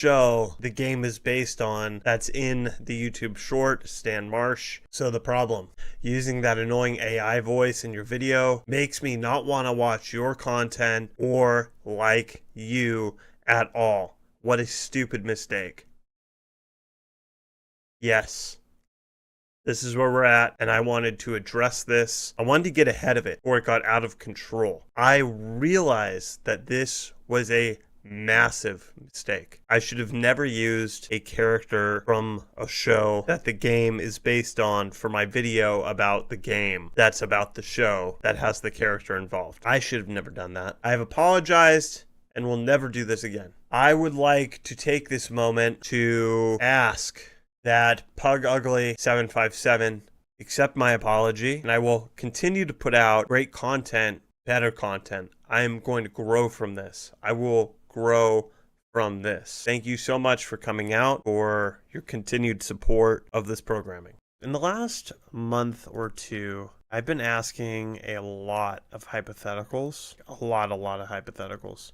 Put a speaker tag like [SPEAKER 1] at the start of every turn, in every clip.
[SPEAKER 1] show the game is based on that's in the YouTube short, Stan Marsh. So the problem, using that annoying AI voice in your video makes me not want to watch your content or like you at all. What a stupid mistake. Yes. This is where we're at, and I wanted to address this. I wanted to get ahead of it, or it got out of control. I realized that this was a massive mistake. I should have never used a character from a show that the game is based on for my video about the game that's about the show that has the character involved. I should have never done that. I have apologized and will never do this again. I would like to take this moment to ask that Pug Ugly 757 accept my apology, and I will continue to put out great content, better content. I am going to grow from this. I will grow from this. Thank you so much for coming out, for your continued support of this programming. In the last month or two, I've been asking a lot of hypotheticals. A lot of hypotheticals.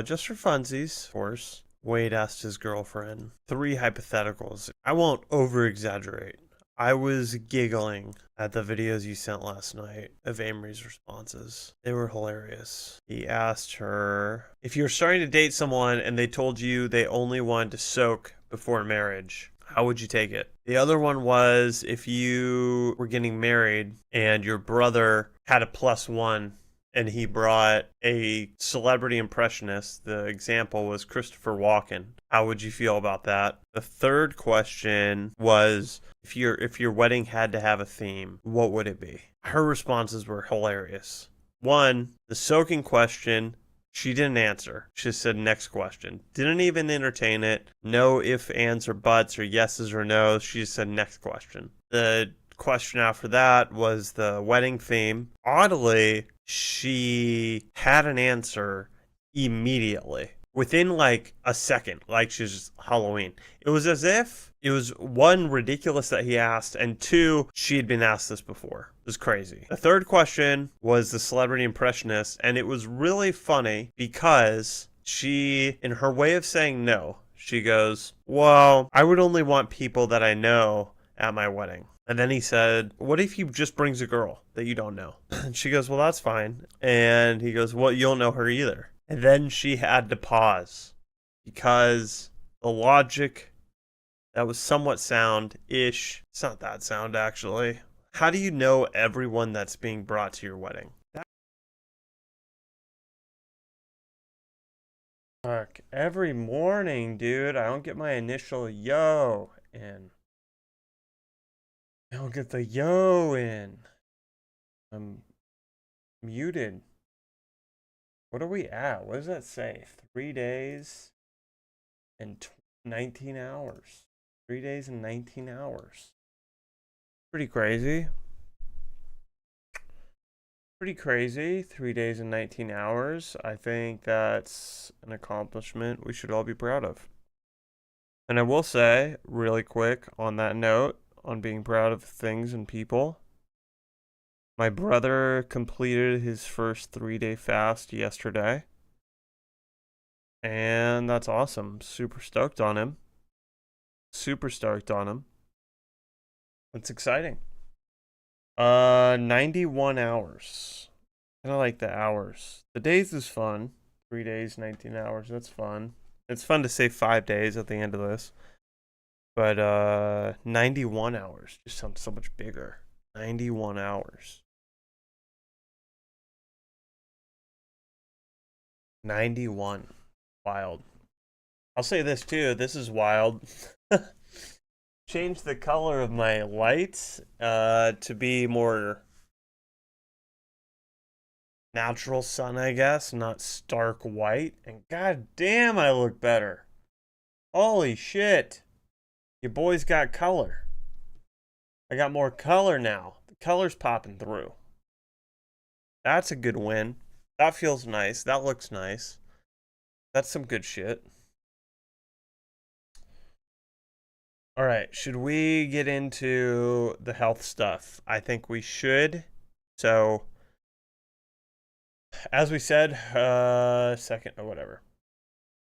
[SPEAKER 1] Just for funsies, of course. Wade asked his girlfriend 3 hypotheticals. I won't over-exaggerate. I was giggling at the videos you sent last night of Amory's responses. They were hilarious. He asked her, if you were starting to date someone and they told you they only wanted to soak before marriage, how would you take it? The other one was, if you were getting married and your brother had a +1 and he brought a celebrity impressionist. The example was Christopher Walken. How would you feel about that? The third question was, if your wedding had to have a theme, what would it be? Her responses were hilarious. One, the soaking question, she didn't answer. She just said next question. Didn't even entertain it. No ifs, ands, or buts, or yeses or nos. She just said next question. The question after that was the wedding theme. Oddly, she had an answer immediately within like a second, like she's just Halloween. It was as if it was 1, ridiculous that he asked, and 2, she had been asked this before. It was crazy. The third question was the celebrity impressionist, and it was really funny because she, in her way of saying no, she goes, well, I would only want people that I know at my wedding. And then he said, what if he just brings a girl that you don't know? And she goes, well, that's fine. And he goes, well, you don't know her either. And then she had to pause because the logic that was somewhat sound-ish. It's not that sound, actually. How do you know everyone that's being brought to your wedding? Fuck, every morning, dude, I don't get my initial yo in. I don't get the yo in. I'm muted. What are we at? What does that say? 3 days and 19 hours. 3 days and 19 hours. Pretty crazy. Pretty crazy. 3 days and 19 hours. I think that's an accomplishment we should all be proud of. And I will say, really quick on that note, on being proud of things and people, my brother completed his first 3-day fast yesterday, and that's awesome. Super stoked on him. It's exciting. 91 hours. I don't like the hours. The days is fun. 3 days, 19 hours. That's fun. It's fun to say 5 days at the end of this. But 91 hours just sounds so much bigger. 91 hours. 91. Wild. I'll say this too. This is wild. Change the color of my lights to be more natural sun, I guess, not stark white. And god damn, I look better. Holy shit. Your boy's got color. I got more color now. The color's popping through. That's a good win. That feels nice. That looks nice. That's some good shit. All right, should we get into the health stuff? I think we should. So, as we said, whatever.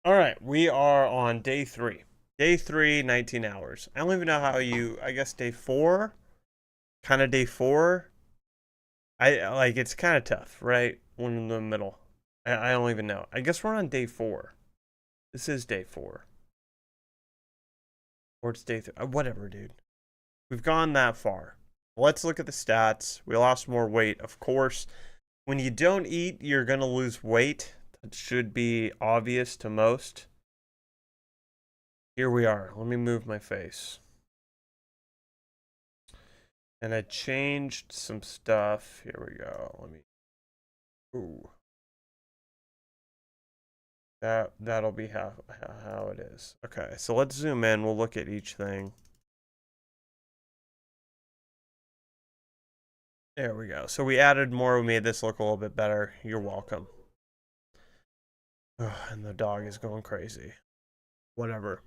[SPEAKER 1] All right, we are on day 3. Day 3, 19 hours. I don't even know how I guess day 4, kind of day 4. I like it's kind of tough, right? One in the middle. I don't even know. I guess we're on day 4. This is day 4. Or it's day 3. Whatever, dude. We've gone that far. Let's look at the stats. We lost more weight, of course. When you don't eat, you're going to lose weight. That should be obvious to most. Here we are. Let me move my face. And I changed some stuff. Here we go. Let me. Ooh. That'll be how it is. Okay, so let's zoom in. We'll look at each thing. There we go. So we added more. We made this look a little bit better. You're welcome. Ugh, and the dog is going crazy. Whatever.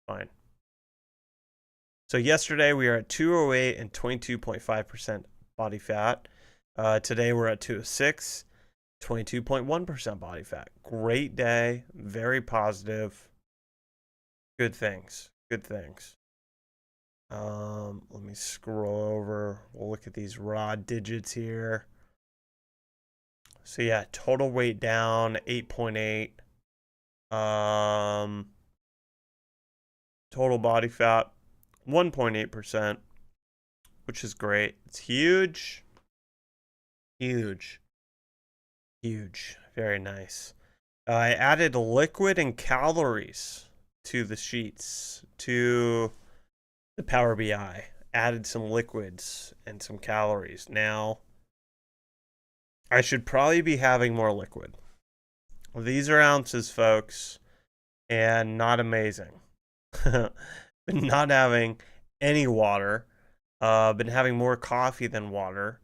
[SPEAKER 1] Fine. So yesterday we were at 208 and 22.5% body fat. Today we're at 206, 22.1% body fat. Great day. Very positive. Good things. Good things. Let me scroll over. We'll look at these raw digits here. So yeah, total weight down 8.8. Total body fat 1.8%, which is great. It's huge. Huge. Huge. Very nice. I added liquid and calories to the sheets, to the Power BI. Added some liquids and some calories. Now, I should probably be having more liquid. These are ounces, folks, and not amazing. Been not having any water. Been having more coffee than water.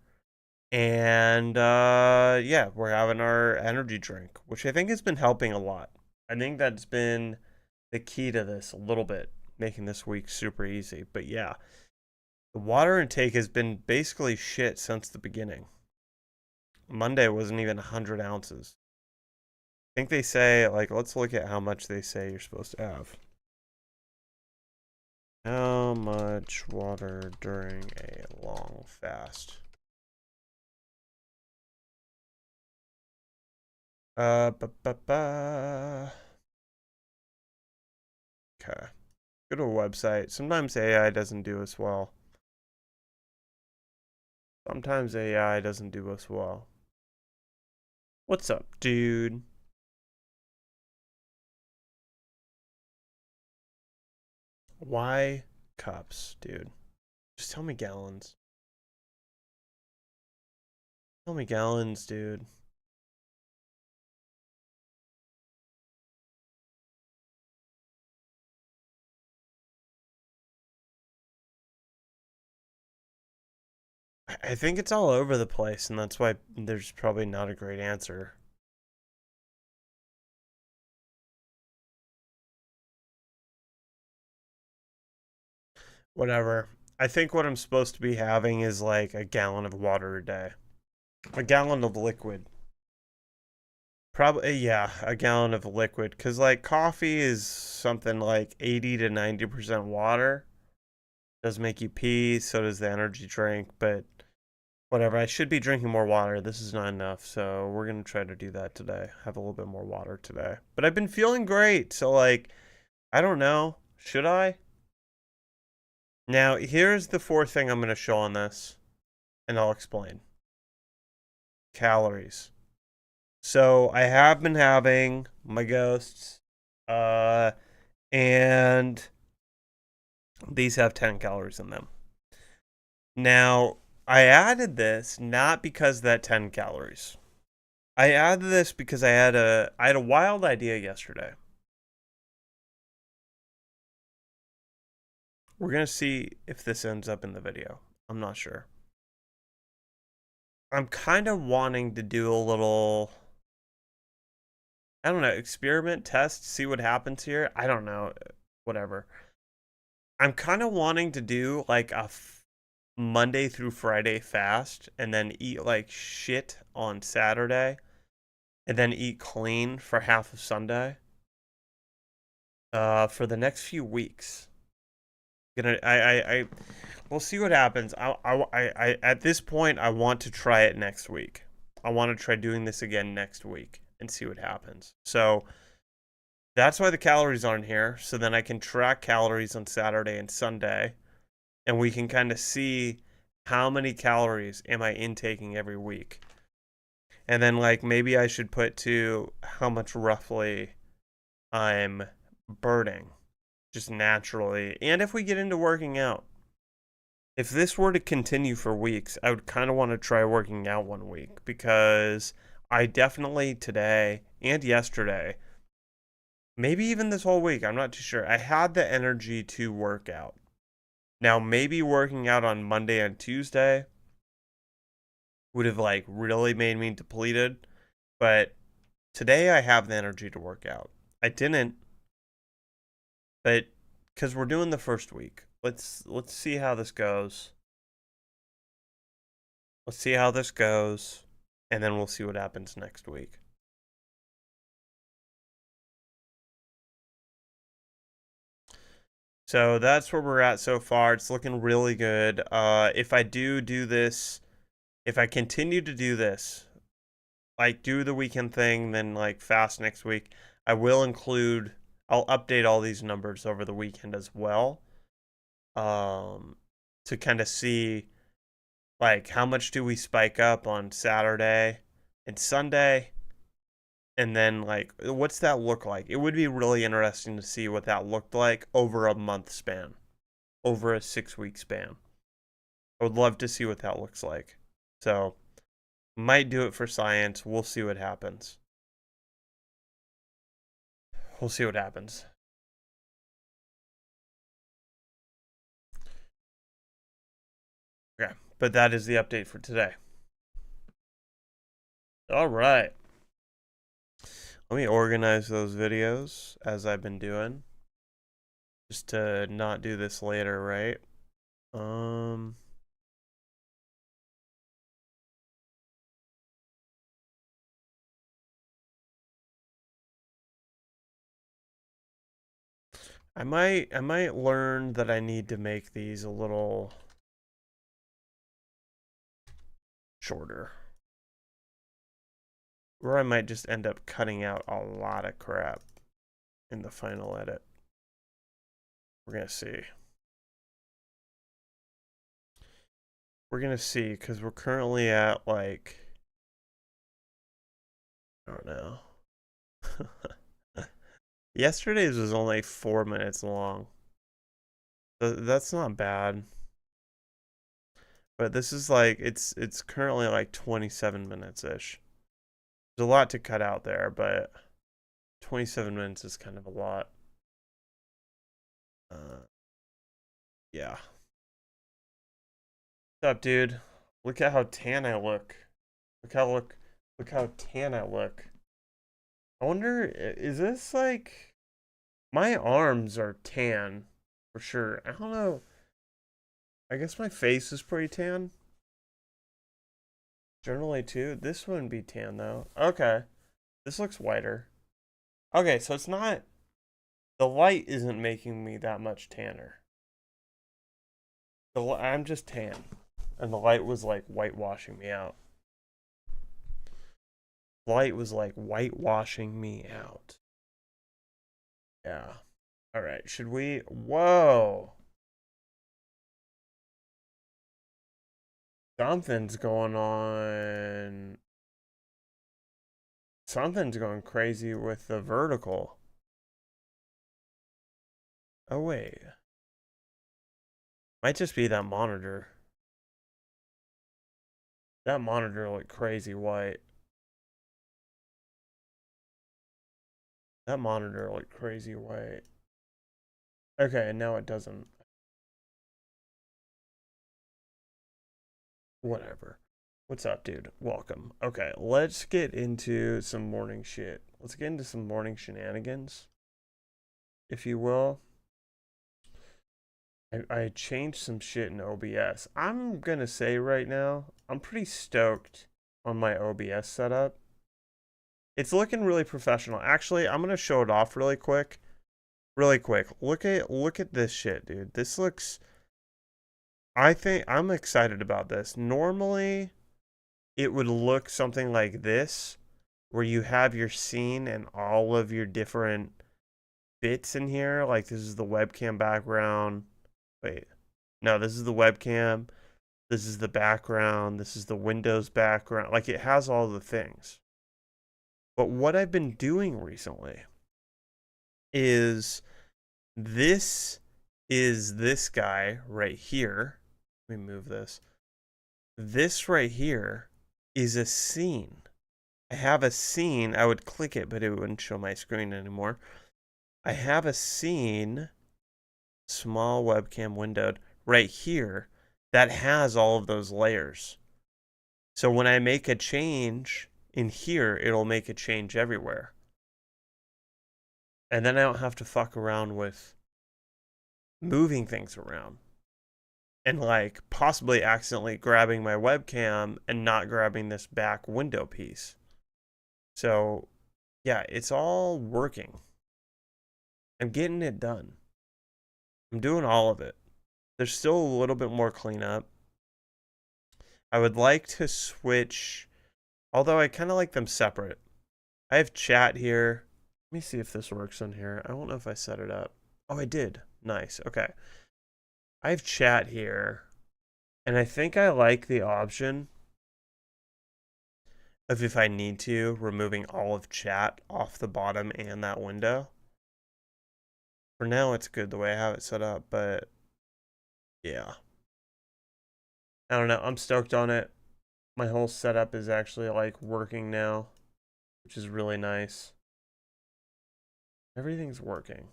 [SPEAKER 1] And yeah, we're having our energy drink, which I think has been helping a lot. I think that's been the key to this a little bit, making this week super easy. But yeah, the water intake has been basically shit since the beginning. Monday wasn't even 100 ounces. I think they say, like, let's look at how much they say you're supposed to have. How much water during a long fast? Ba, ba, ba. Okay. Go to a website. Sometimes AI doesn't do us well. Sometimes AI doesn't do us well. What's up, dude? Why cups, dude? Just tell me gallons. Tell me gallons, dude. I think it's all over the place, and that's why there's probably not a great answer. Whatever. I think what I'm supposed to be having is like a gallon of water a day. A gallon of liquid. Probably, yeah, a gallon of liquid. Because, like, coffee is something like 80 to 90% water. Does make you pee, so does the energy drink, but whatever. I should be drinking more water. This is not enough, so we're going to try to do that today. Have a little bit more water today. But I've been feeling great, so, like, I don't know. Should I? Now, here's the fourth thing I'm going to show on this, and I'll explain. Calories. So I have been having my ghosts, and these have 10 calories in them. Now, I added this not because of that 10 calories. I added this because I had a wild idea yesterday. We're going to see if this ends up in the video. I'm not sure. I'm kind of wanting to do a little, I don't know, experiment, test, see what happens here. I don't know. Whatever. I'm kind of wanting to do like a Monday through Friday fast and then eat like shit on Saturday and then eat clean for half of Sunday. for the next few weeks. I we'll see what happens. At this point, I want to try it next week. I want to try doing this again next week and see what happens. So that's why the calories aren't here. So then I can track calories on Saturday and Sunday, and we can kind of see how many calories am I intaking every week. And then like maybe I should put to how much roughly I'm burning just naturally. And if we get into working out, if this were to continue for weeks, I would kind of want to try working out one week because I definitely today and yesterday, maybe even this whole week, I'm not too sure, I had the energy to work out. Now, maybe working out on Monday and Tuesday would have like really made me depleted, but today I have the energy to work out. I didn't, but because we're doing the first week, let's see how this goes. Let's see how this goes, and then we'll see what happens next week. So that's where we're at so far. It's looking really good. If I do this, if I continue to do this, like do the weekend thing, then like fast next week, I'll update all these numbers over the weekend as well. To kind of see like how much do we spike up on Saturday and Sunday, and then like what's that look like? It would be really interesting to see what that looked like over a month span, over a 6-week span. I would love to see what that looks like. So might do it for science. We'll see what happens. We'll see what happens. Okay, but that is the update for today. All right. Let me organize those videos as I've been doing, just to not do this later, right? I might learn that I need to make these a little shorter. Or I might just end up cutting out a lot of crap in the final edit. We're going to see. We're going to see, because we're currently at, like, I don't know. Yesterday's was only 4 minutes long. That's not bad. But this is like, it's currently like 27 minutes-ish. There's a lot to cut out there, but 27 minutes is kind of a lot. Yeah. What's up, dude? Look at how tan I look. Look how tan I look. I wonder, is this like, my arms are tan for sure. I don't know. I guess my face is pretty tan. Generally too. This wouldn't be tan though. Okay. This looks whiter. Okay, so it's not, the light isn't making me that much tanner. I'm just tan. And the light was like whitewashing me out. Light was like whitewashing me out. Yeah. All right. Should we? Whoa. Something's going on. Something's going crazy with the vertical. Oh, wait. Might just be that monitor. That monitor looked crazy white. That monitor looked crazy white. Okay, now it doesn't. Whatever. What's up, dude? Welcome. Okay, let's get into some morning shit. Let's get into some morning shenanigans, if you will. I changed some shit in OBS. I'm gonna say right now, I'm pretty stoked on my OBS setup. It's looking really professional. Actually, I'm gonna show it off really quick. Really quick, look at this shit, dude. This looks. I think I'm excited about this. Normally, it would look something like this, where you have your scene and all of your different bits in here. Like this is the webcam background. Wait, no, this is the webcam. This is the background. This is the Windows background. Like it has all the things. But what I've been doing recently is this is this guy right here. Let me move this. This right here is a scene. I have a scene. I would click it, but it wouldn't show my screen anymore. I have a scene, small webcam windowed, right here that has all of those layers. So when I make a change in here, it'll make a change everywhere. And then I don't have to fuck around with moving things around and like possibly accidentally grabbing my webcam and not grabbing this back window piece. So yeah, it's all working. I'm getting it done. I'm doing all of it. There's still a little bit more cleanup. I would like to switch, although I kind of like them separate. I have chat here. Let me see if this works on here. I don't know if I set it up. Oh, I did. Nice. Okay. I have chat here. And I think I like the option of, if I need to, removing all of chat off the bottom and that window. For now, it's good the way I have it set up, but yeah. I don't know. I'm stoked on it. My whole setup is actually like working now, which is really nice. Everything's working.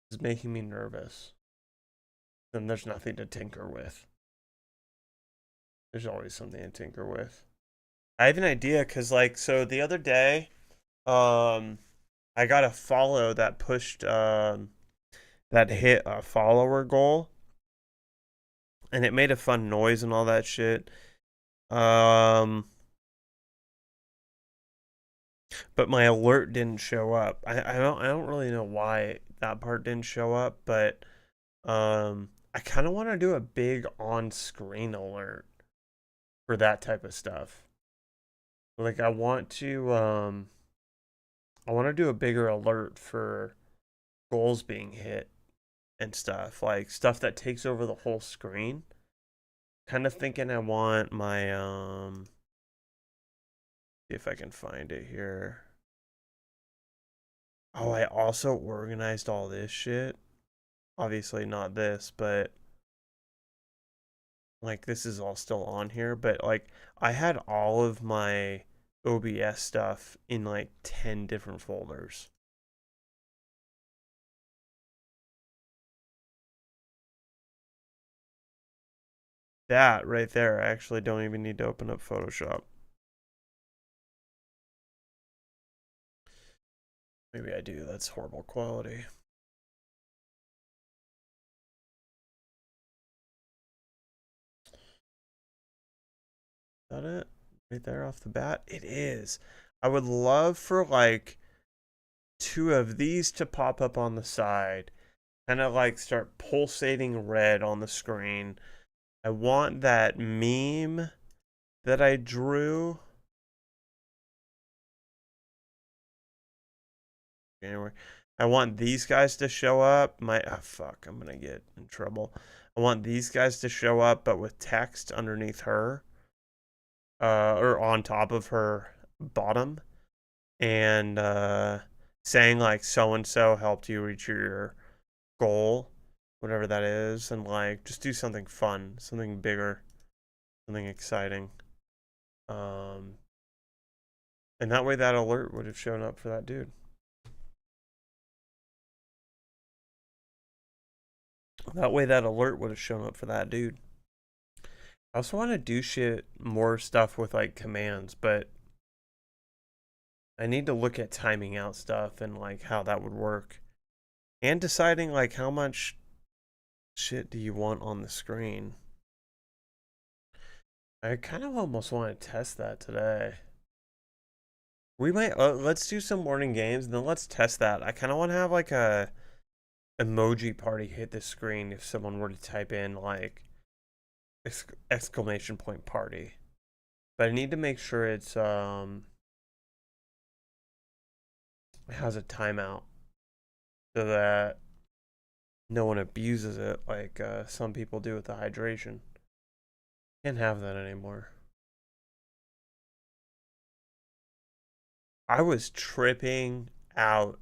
[SPEAKER 1] It's making me nervous. Then there's nothing to tinker with. There's always something to tinker with. I have an idea because, like, so the other day, I got a follow that pushed, that hit a follower goal, and it made a fun noise and all that shit. But my alert didn't show up. I don't really know why that part didn't show up, but I kind of want to do a big on-screen alert for that type of stuff. Like I want to do a bigger alert for goals being hit and stuff, like stuff that takes over the whole screen. Kind of thinking I want my see if I can find it here. Oh, I also organized all this shit. Obviously not this, but like this is all still on here, but like I had all of my OBS stuff in like 10 different folders. That right there, I actually don't even need to open up Photoshop. Maybe I do. That's horrible quality. Is that it? Right there off the bat? It is. I would love for like two of these to pop up on the side, kind of like start pulsating red on the screen. I want that meme that I drew. January. I want these guys to show up. Fuck, I'm gonna get in trouble. I want these guys to show up, but with text underneath her, or on top of her bottom, and saying like so and so helped you reach your goal, whatever that is, and like just do something fun, something bigger, something exciting. Um, and that way that alert would have shown up for that dude. That way that alert would have shown up for that dude. I also want to do more stuff with like commands, but I need to look at timing out stuff and like how that would work. And deciding like how much shit do you want on the screen. I kind of almost want to test that today. We might let's do some morning games and then let's test that. I kind of want to have like a emoji party hit the screen if someone were to type in like exclamation point party. But I need to make sure it has a timeout so that no one abuses it like some people do with the hydration. Can't have that anymore. I was tripping out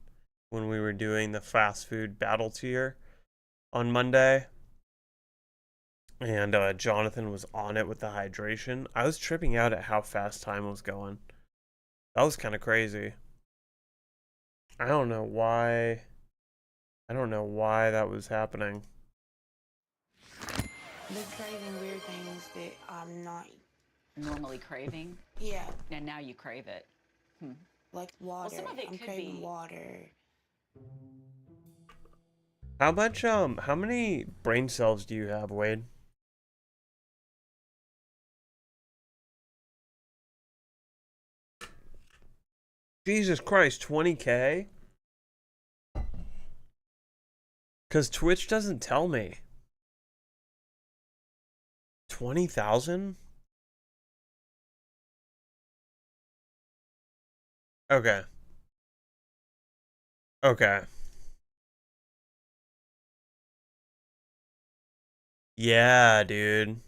[SPEAKER 1] when we were doing the fast food battle tier on Monday, and Jonathan was on it with the hydration. I was tripping out at how fast time was going. That was kind of crazy. I don't know why. I don't know why that was happening.
[SPEAKER 2] They're craving weird things that I'm not.
[SPEAKER 3] Normally craving.
[SPEAKER 2] Yeah,
[SPEAKER 3] And now you crave it.
[SPEAKER 2] like water.
[SPEAKER 3] some of it
[SPEAKER 2] I'm
[SPEAKER 3] could
[SPEAKER 2] craving
[SPEAKER 3] be-
[SPEAKER 2] water.
[SPEAKER 1] How many brain cells do you have, Wade? Jesus Christ, 20K? Because Twitch doesn't tell me. 20,000? Okay. Okay. Yeah, dude.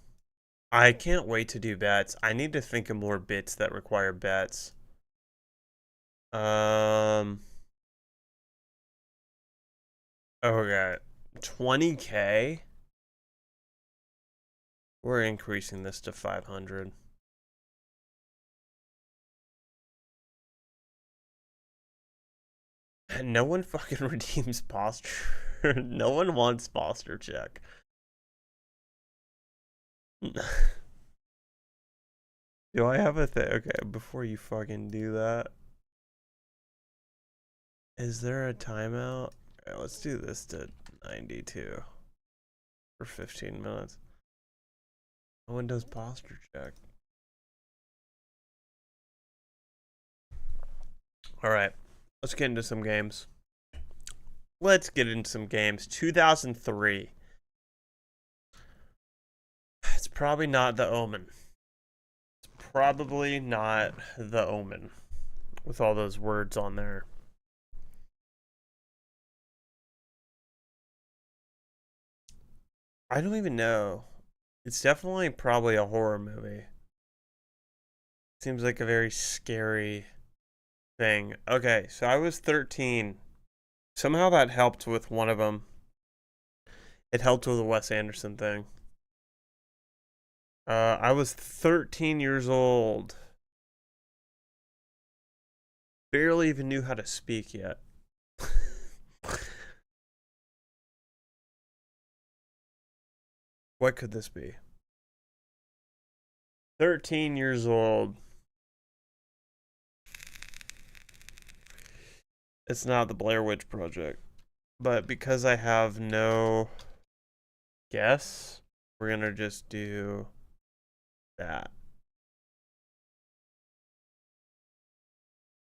[SPEAKER 1] I can't wait to do bets. I need to think of more bits that require bets. Um, okay. 20K? We're increasing this to 500. No one fucking redeems posture. No one wants posture check. Do I have a thing? Okay, before you fucking do that, is there a timeout? Okay, let's do this to 92 for 15 minutes. No one does posture check. All right, let's get into some games. 2003. It's probably not The Omen. It's probably not The Omen with all those words on there. I don't even know. It's definitely probably a horror movie. Seems like a very scary thing. Okay, so I was 13. Somehow that helped with one of them. It helped with the Wes Anderson thing. I was 13 years old. Barely even knew how to speak yet. What could this be? 13 years old. It's not the Blair Witch Project. But because I have no guess, we're going to just do that.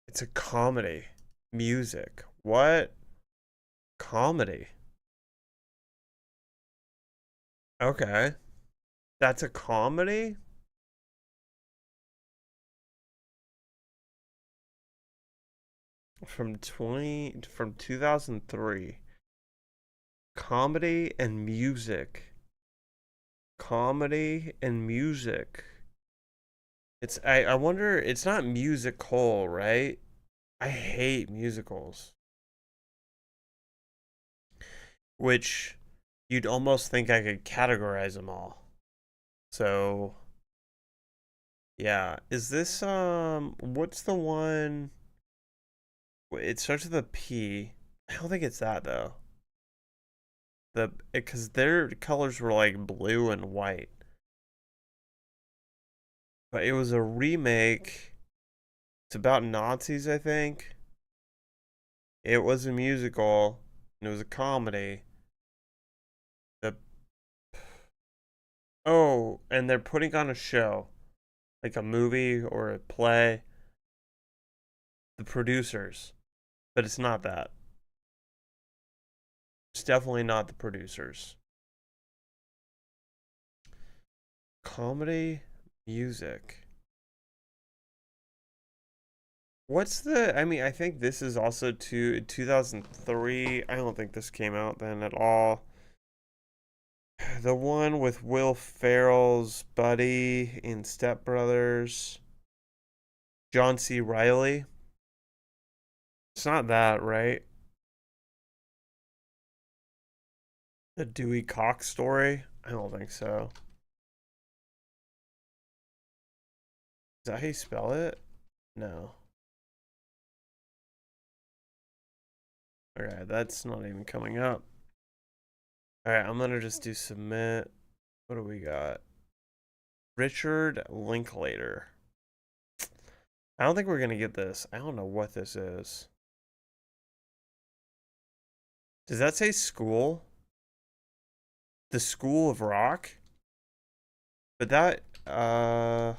[SPEAKER 1] It's a comedy. Music. What? Comedy. Okay. That's a comedy? From 2003. Comedy and music. Comedy and music. I wonder, it's not musical, right? I hate musicals. Which you'd almost think I could categorize them all. So yeah, is this what's the one? It starts with a P. I don't think it's that though. Because their colors were like blue and white. But it was a remake. It's about Nazis, I think. It was a musical and it was a comedy. The Oh, and they're putting on a show, like a movie or a play. the producers, but it's not that. It's definitely not the producers. Comedy, music. What's the? I mean, I think this is also 2003. I don't think this came out then at all. The one with Will Ferrell's buddy in Step Brothers, John C. Riley. It's not that, right? The Dewey Cox story? I don't think so. Is that how you spell it? No. Okay, that's not even coming up. Alright, I'm gonna just do submit. What do we got? Richard Linklater. I don't think we're gonna get this. I don't know what this is. Does that say school? The School of Rock? But that, oh,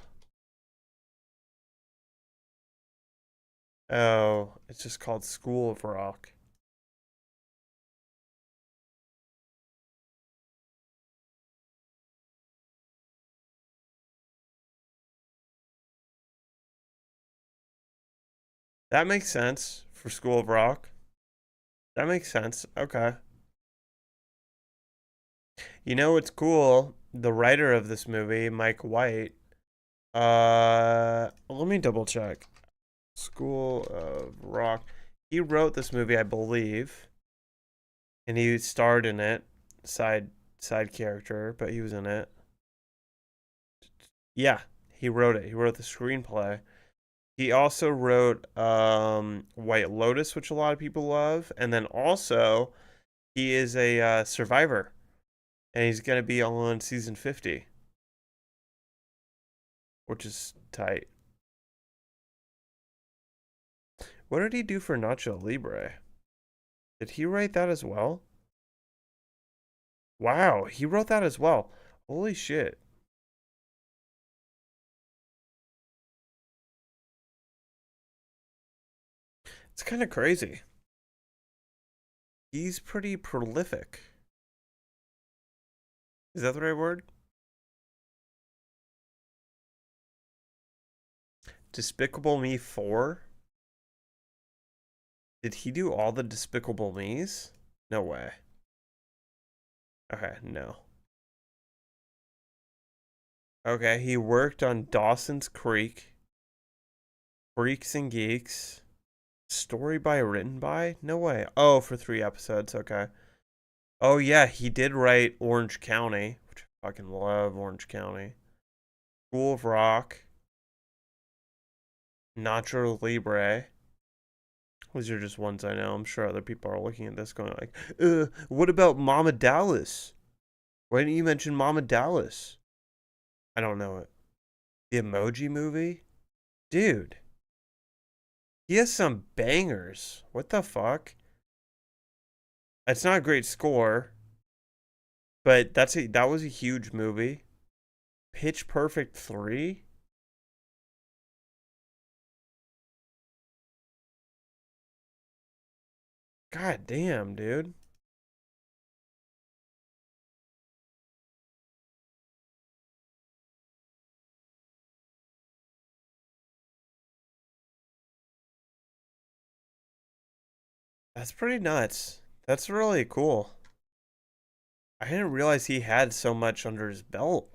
[SPEAKER 1] it's just called School of Rock. That makes sense for School of Rock. That makes sense. Okay. You know what's cool? The writer of this movie, Mike White, let me double check. School of Rock. He wrote this movie, I believe, and he starred in it. Side character, but he was in it. Yeah, he wrote it. He wrote the screenplay. He also wrote White Lotus, which a lot of people love, and then also he is a survivor, and he's gonna be on season 50, which is tight. What did he do for Nacho Libre? Did he write that as well? Wow, he wrote that as well. Holy shit. It's kind of crazy. He's pretty prolific. Is that the right word? Despicable Me 4? Did he do all the Despicable Me's? No way. Okay, no. Okay, he worked on Dawson's Creek, Freaks and Geeks, Story by Written by? No way. Oh, for 3 episodes. Okay. Oh, yeah, he did write Orange County, which I fucking love Orange County. School of Rock, Nacho Libre. Those are just ones I know. I'm sure other people are looking at this going like, what about Mama Dallas? Why didn't you mention Mama Dallas? I don't know it. The Emoji Movie? Dude, he has some bangers. What the fuck? It's not a great score, but that was a huge movie. Pitch Perfect 3? God damn, dude. That's pretty nuts. That's really cool. I didn't realize he had so much under his belt.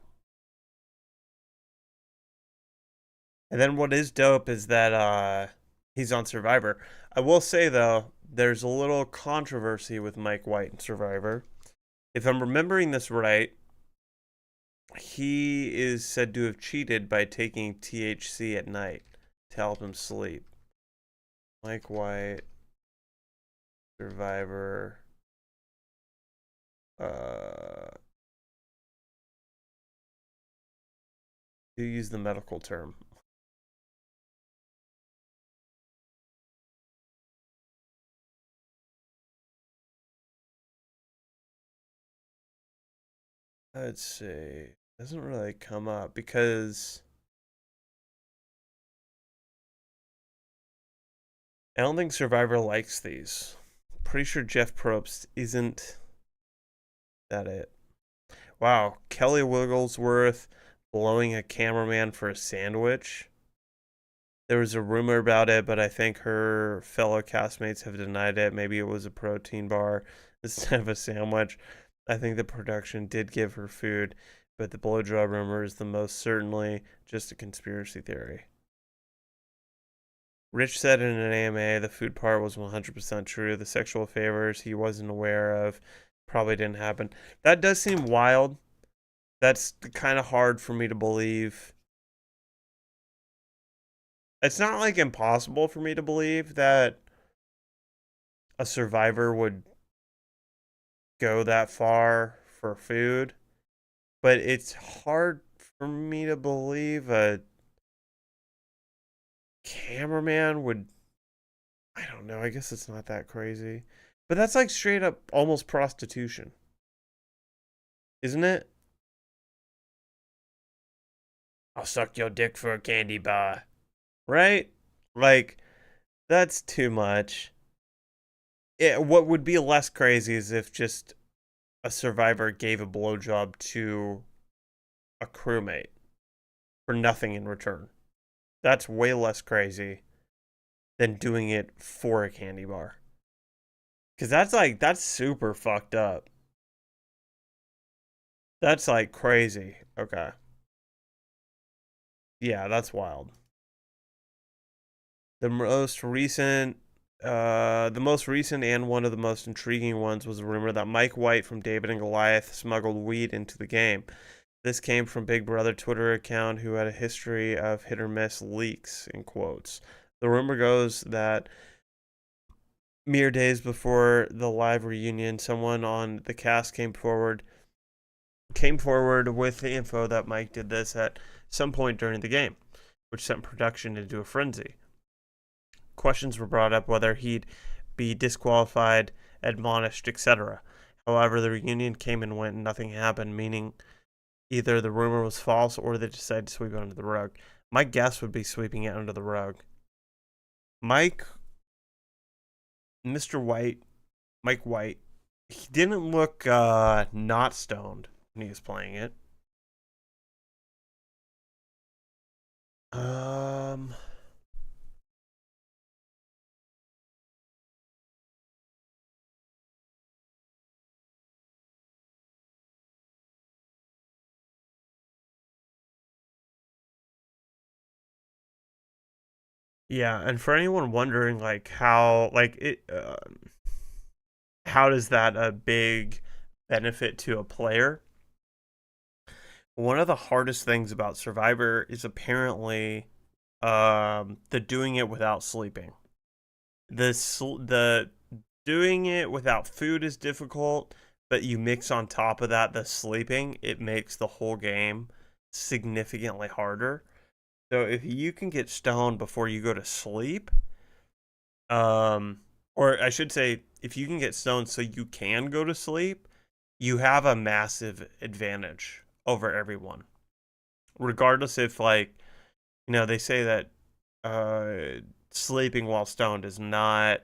[SPEAKER 1] And then what is dope is that he's on Survivor. I will say though, there's a little controversy with Mike White and Survivor. If I'm remembering this right, he is said to have cheated by taking THC at night to help him sleep. Mike White, Survivor. You use the medical term. Let's see. Doesn't really come up because I don't think Survivor likes these. Pretty sure Jeff Probst isn't that it. Wow, Kelly Wigglesworth blowing a cameraman for a sandwich. There was a rumor about it, but I think her fellow castmates have denied it. Maybe it was a protein bar instead of a sandwich. I think the production did give her food, but the blowjob rumor is the most certainly just a conspiracy theory. Rich said in an AMA the food part was 100% true. The sexual favors he wasn't aware of probably didn't happen. That does seem wild. That's kind of hard for me to believe. It's not like impossible for me to believe that a survivor would go that far for food, but it's hard for me to believe a cameraman would. I don't know. I guess it's not that crazy, but that's like straight up almost prostitution, isn't it? I'll suck your dick for a candy bar, right? Like that's too much. What would be less crazy is if just a survivor gave a blowjob to a crewmate for nothing in return. That's way less crazy than doing it for a candy bar. Cause that's super fucked up. That's like crazy. Okay. Yeah, that's wild. The most recent and one of the most intriguing ones was a rumor that Mike White from David and Goliath smuggled weed into the game. This came from Big Brother Twitter account who had a history of hit or miss leaks in quotes. The rumor goes that mere days before the live reunion, someone on the cast came forward with the info that Mike did this at some point during the game, which sent production into a frenzy. Questions were brought up whether he'd be disqualified, admonished, etc. However, the reunion came and went and nothing happened, meaning either the rumor was false or they decided to sweep it under the rug. My guess would be sweeping it under the rug. Mike, Mr. White, Mike White, he didn't look not stoned when he was playing it. Um, yeah, and for anyone wondering, like how does that a big benefit to a player? One of the hardest things about Survivor is apparently the doing it without sleeping. The doing it without food is difficult, but you mix on top of that the sleeping, it makes the whole game significantly harder. So if you can get stoned before you go to sleep, um, or I should say, if you can get stoned so you can go to sleep, you have a massive advantage over everyone. Regardless if like, they say that sleeping while stoned is not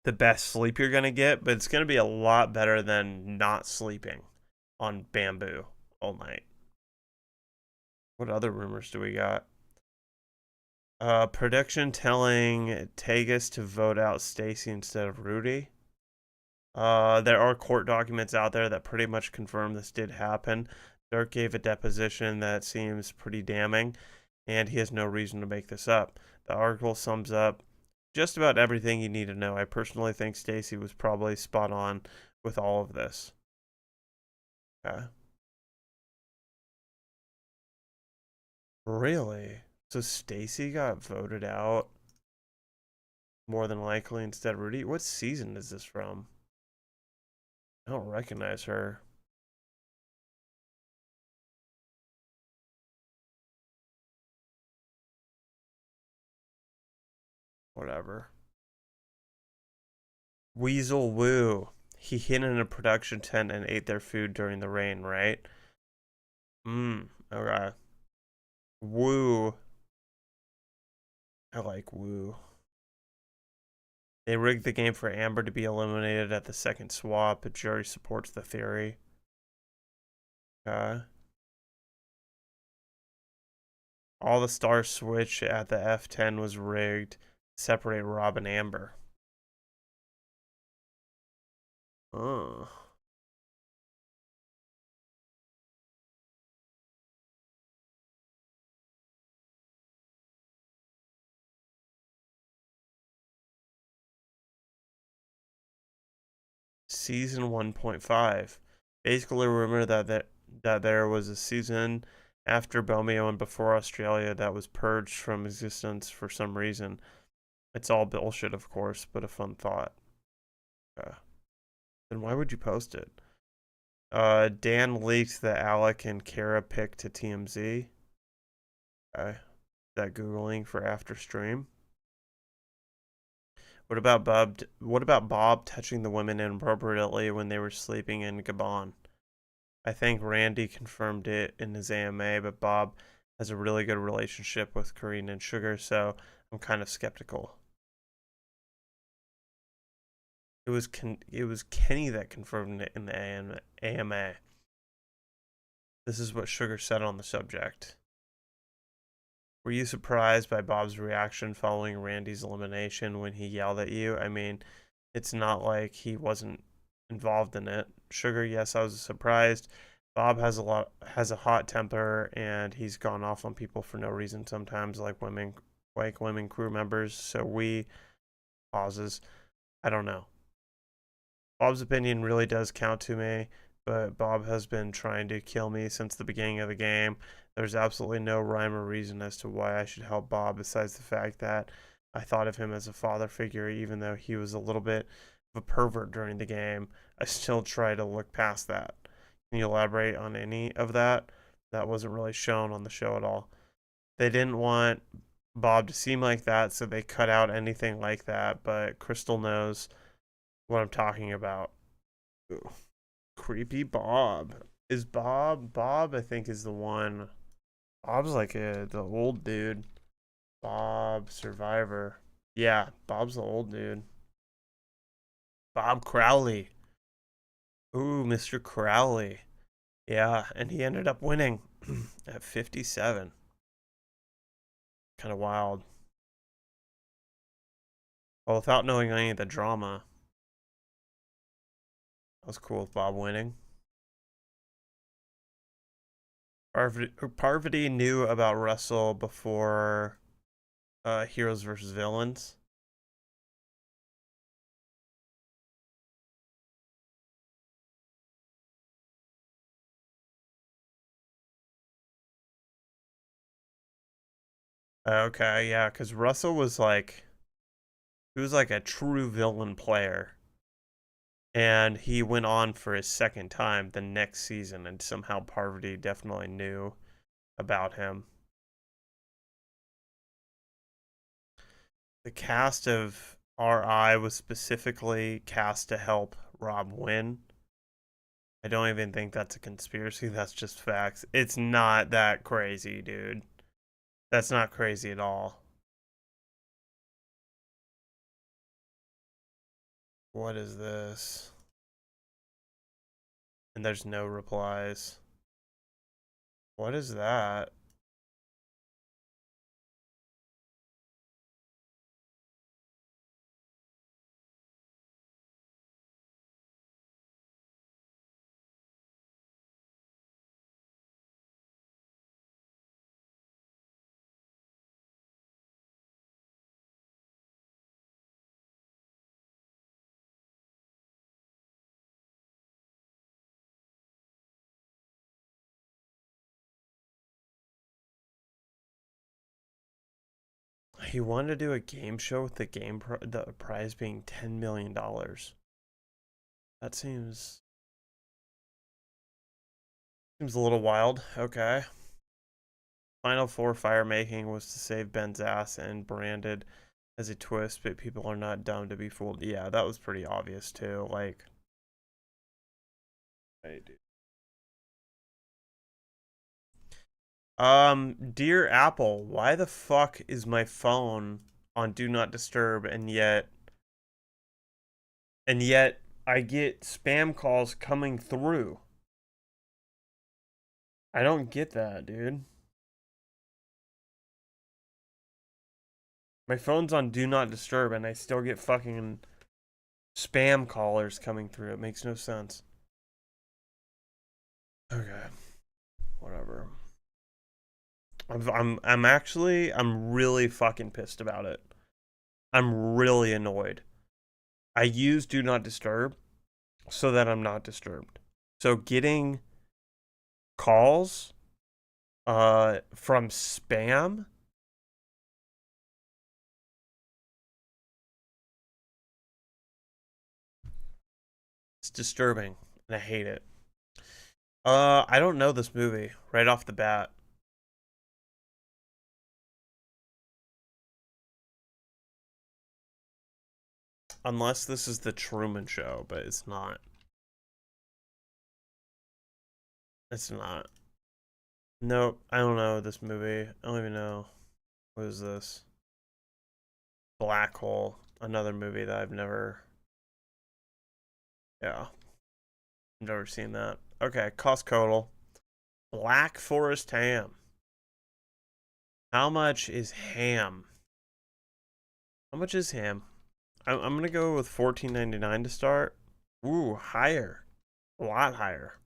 [SPEAKER 1] the best sleep you're gonna get, but it's gonna be a lot better than not sleeping on bamboo all night. What other rumors do we got? Prediction telling Tagus to vote out Stacy instead of Rudy. There are court documents out there that pretty much confirm this did happen. Dirk gave a deposition that seems pretty damning, and he has no reason to make this up. The article sums up just about everything you need to know. I personally think Stacy was probably spot on with all of this. Okay. Really? So Stacy got voted out more than likely instead of Rudy? What season is this from? I don't recognize her. Whatever. Weasel Woo. He hid in a production tent and ate their food during the rain, right? Okay. Woo. I like Woo. They rigged the game for Amber to be eliminated at the second swap. The jury supports the theory. Okay. All the stars switch at the F10 was rigged to separate Rob and Amber. Oh. Season 1.5. Basically, remember that there was a season after Bomeo and before Australia that was purged from existence for some reason. It's all bullshit, of course, but a fun thought. Then why would you post it? Dan leaked the Alec and Kara pic to TMZ. That Googling for after stream. What about Bob touching the women inappropriately when they were sleeping in Gabon? I think Randy confirmed it in his AMA, but Bob has a really good relationship with Karine and Sugar, so I'm kind of skeptical. It was Kenny that confirmed it in the AMA. This is what Sugar said on the subject. Were you surprised by Bob's reaction following Randy's elimination when he yelled at you? I mean, it's not like he wasn't involved in it. Sugar, yes, I was surprised. Bob has a hot temper and he's gone off on people for no reason sometimes, like women crew members. So we pauses. I don't know. Bob's opinion really does count to me, but Bob has been trying to kill me since the beginning of the game. There's absolutely no rhyme or reason as to why I should help Bob besides the fact that I thought of him as a father figure, even though he was a little bit of a pervert during the game. I still try to look past that. Can you elaborate on any of that? That wasn't really shown on the show at all. They didn't want Bob to seem like that, so they cut out anything like that, but Crystal knows what I'm talking about. Ooh. Creepy Bob. Is Bob I think is the one. Bob's like the old dude. Bob Survivor. Yeah, Bob's the old dude. Bob Crowley. Ooh, Mr. Crowley. Yeah, and he ended up winning at 57. Kind of wild. Well, without knowing any of the drama. That was cool with Bob winning. Parvati knew about Russell before Heroes versus Villains. Okay, yeah, because Russell was like, he was like a true villain player. And he went on for his second time the next season, and somehow Parvati definitely knew about him. The cast of RI was specifically cast to help Rob win. I don't even think that's a conspiracy, that's just facts. It's not that crazy, dude. That's not crazy at all. What is this? And there's no replies. What is that? He wanted to do a game show with the prize being $10 million. That seems a little wild. Okay. Final four fire making was to save Ben's ass and branded as a twist, but people are not dumb to be fooled. Yeah, that was pretty obvious too. Like, hey, dude. Dear Apple, why the fuck is my phone on Do Not Disturb and yet And yet I get spam calls coming through. I don't get that, dude. My phone's on do not disturb and I still get fucking spam callers coming through. It makes no sense. Okay. Whatever. I'm really fucking pissed about it. I'm really annoyed. I use do not disturb so that I'm not disturbed. So getting calls from spam, it's disturbing and I hate it. I don't know this movie right off the bat. Unless this is the Truman Show, but it's not. It's not. Nope, I don't know this movie. I don't even know. What is this? Black Hole, another movie that I've never. Yeah, never seen that. Okay, cost total. Black Forest ham. How much is ham? How much is ham? I'm gonna go with $14.99 to start. Ooh, higher. A lot higher.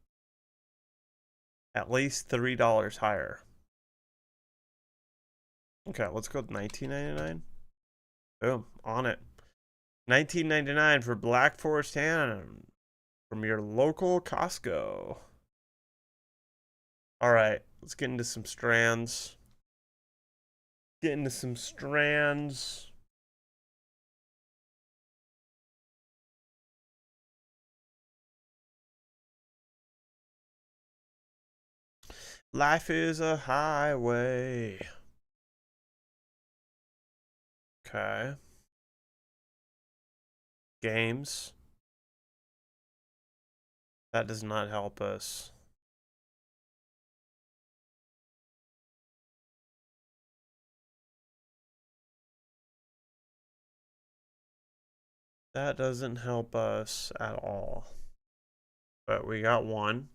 [SPEAKER 1] At least $3 higher. Okay, let's go with $19.99. Boom, on it. $19.99 for Black Forest ham from your local Costco. All right, let's get into some strands. Get into some strands. Life is a highway. Okay. Games. That does not help us. That doesn't help us at all. But we got one.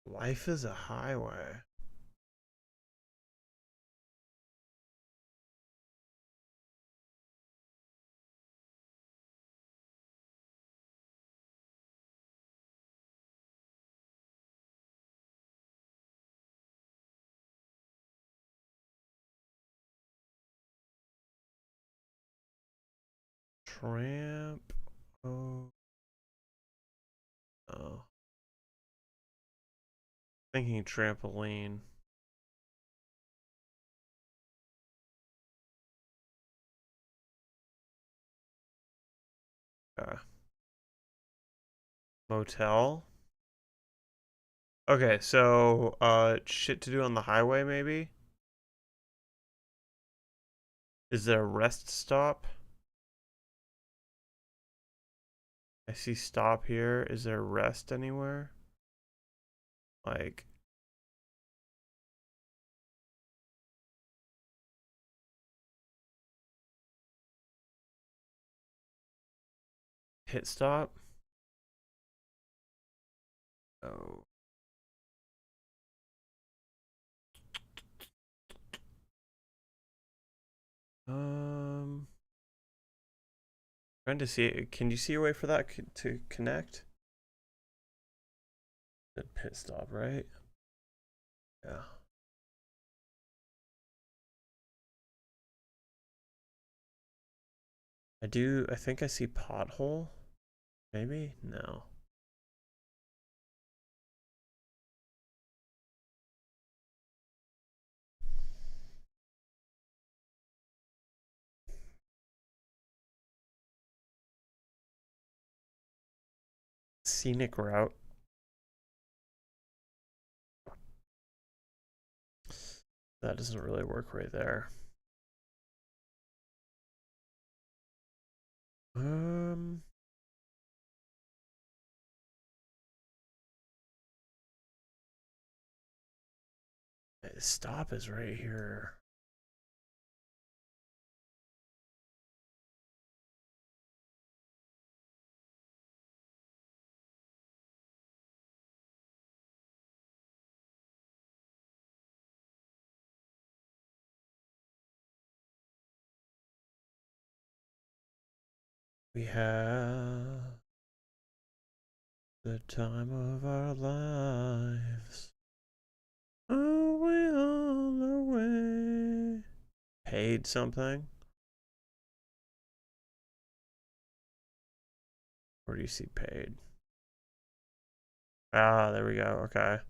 [SPEAKER 1] Life is a highway. Tramp. Oh. Oh. Thinking trampoline. Okay. Motel. Okay, so shit to do on the highway maybe? Is there a rest stop? I see stop here. Is there rest anywhere? Like pit stop? Oh. Um Trying to see, can you see a way for that to connect? The pit stop, right? Yeah. I think I see pothole. Maybe? No. Scenic route. That doesn't really work right there. Stop is right here. We have the time of our lives. Are we on the way? Paid something? Where do you see paid? Ah, there we go. Okay.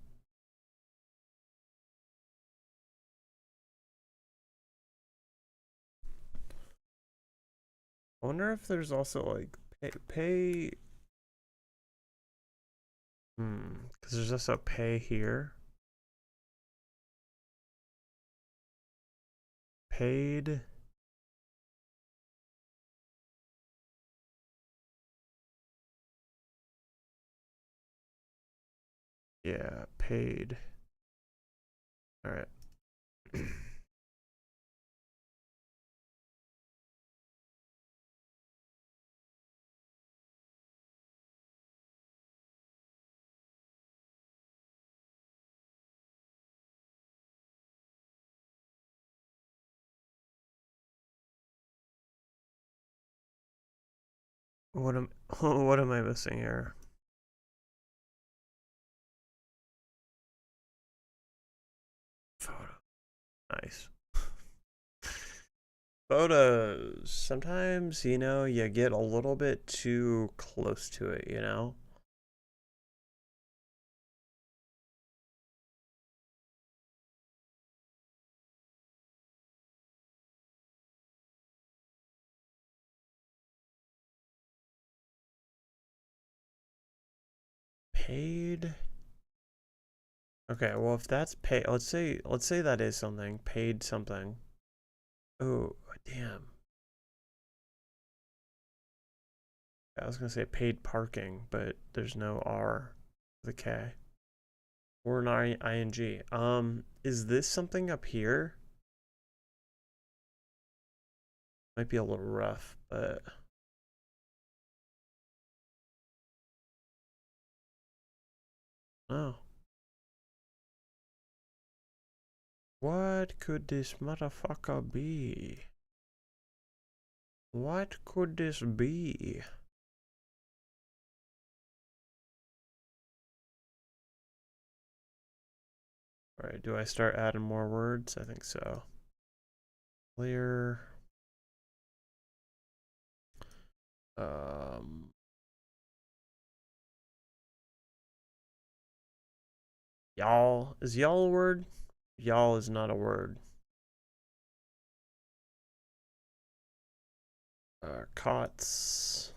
[SPEAKER 1] I wonder if there's also like pay. Because there's also pay here. Paid. Yeah, paid. All right. What am what am I missing here? Photo. Nice. Photos. Sometimes, you get a little bit too close to it. Paid. Okay, well if that's paid, let's say that is something. Paid something. Oh, damn. I was gonna say paid parking, but there's no R with a K. Or an ing. Is this something up here? Might be a little rough, but oh. What could this motherfucker be? What could this be? Alright, do I start adding more words? I think so. Clear. Y'all. Is y'all a word? Y'all is not a word. Cots.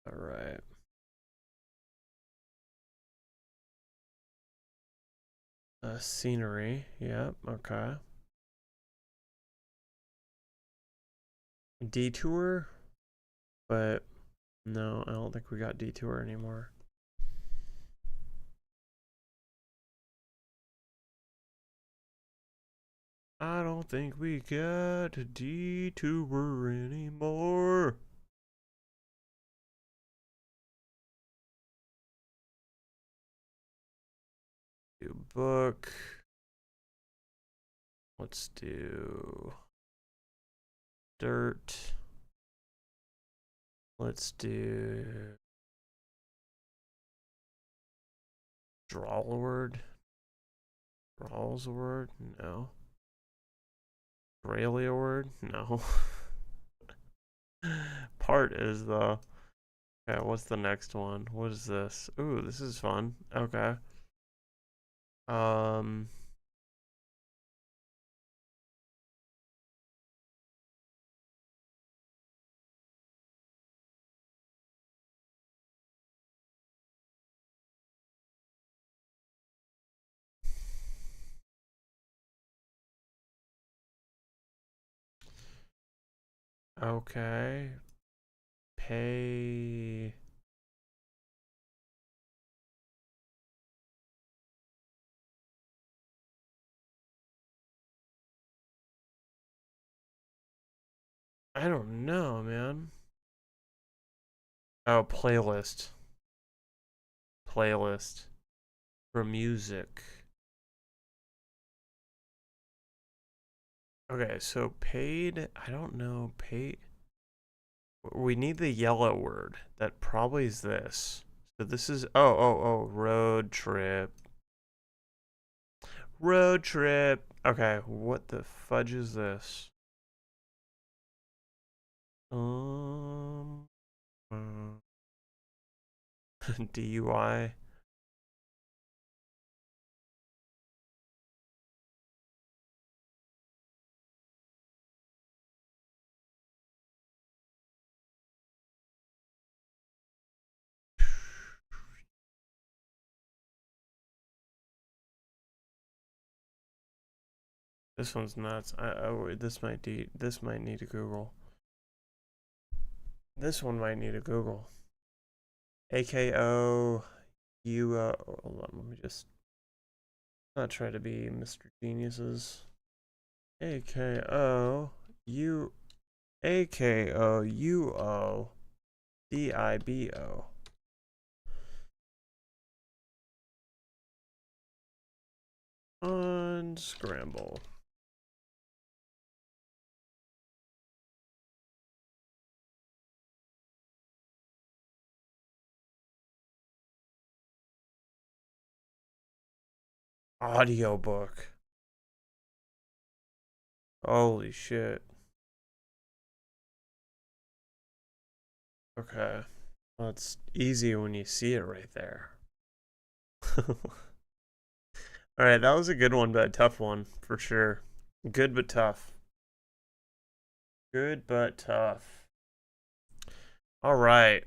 [SPEAKER 1] Alright. Scenery. Yep, okay. Detour? But no, I don't think we got detour anymore. I don't think we got a detour anymore. Do book. Let's do dirt. Let's do draw a word. Draw's a word? No. Australia word? No. Part is though. Okay, what's the next one? What is this? Ooh, this is fun. Okay. Um Okay. Pay. I don't know, man. Oh, playlist. Playlist for music. Okay, so paid. I don't know. Paid. We need the yellow word. That probably is this. So this is. Oh. Road trip. Road trip. Okay, what the fudge is this? Um. DUI. This one's nuts. This might need a Google. This one might need a Google. AKO hold on, let me just not try to be Mr. Geniuses. AKO DIBO. Unscramble. Audiobook. Holy shit. Okay. Well, it's easy when you see it right there. Alright, that was a good one, but a tough one, for sure. Good but tough. Good but tough. Alright.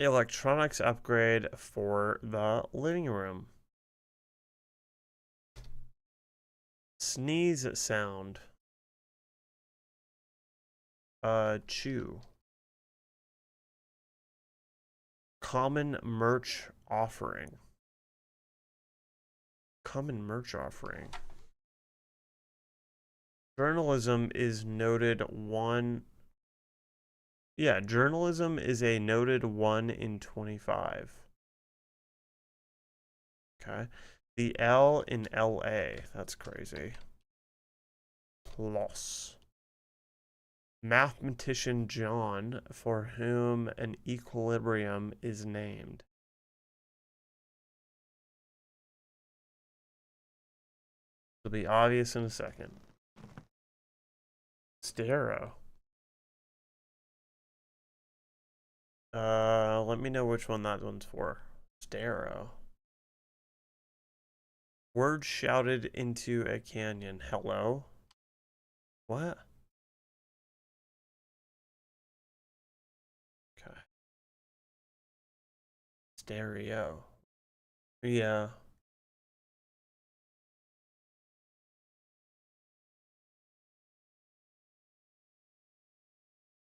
[SPEAKER 1] Electronics upgrade for the living room. Sneeze sound. Chew. Common merch offering. Common merch offering. Journalism is noted one. Yeah, journalism is a noted 1 in 25. Okay. The L in LA. That's crazy. Loss. Mathematician John, for whom an equilibrium is named. It'll be obvious in a second. Stereo. Let me know which one that one's for. Stereo. Word shouted into a canyon. Hello? What? Okay. Stereo. Yeah.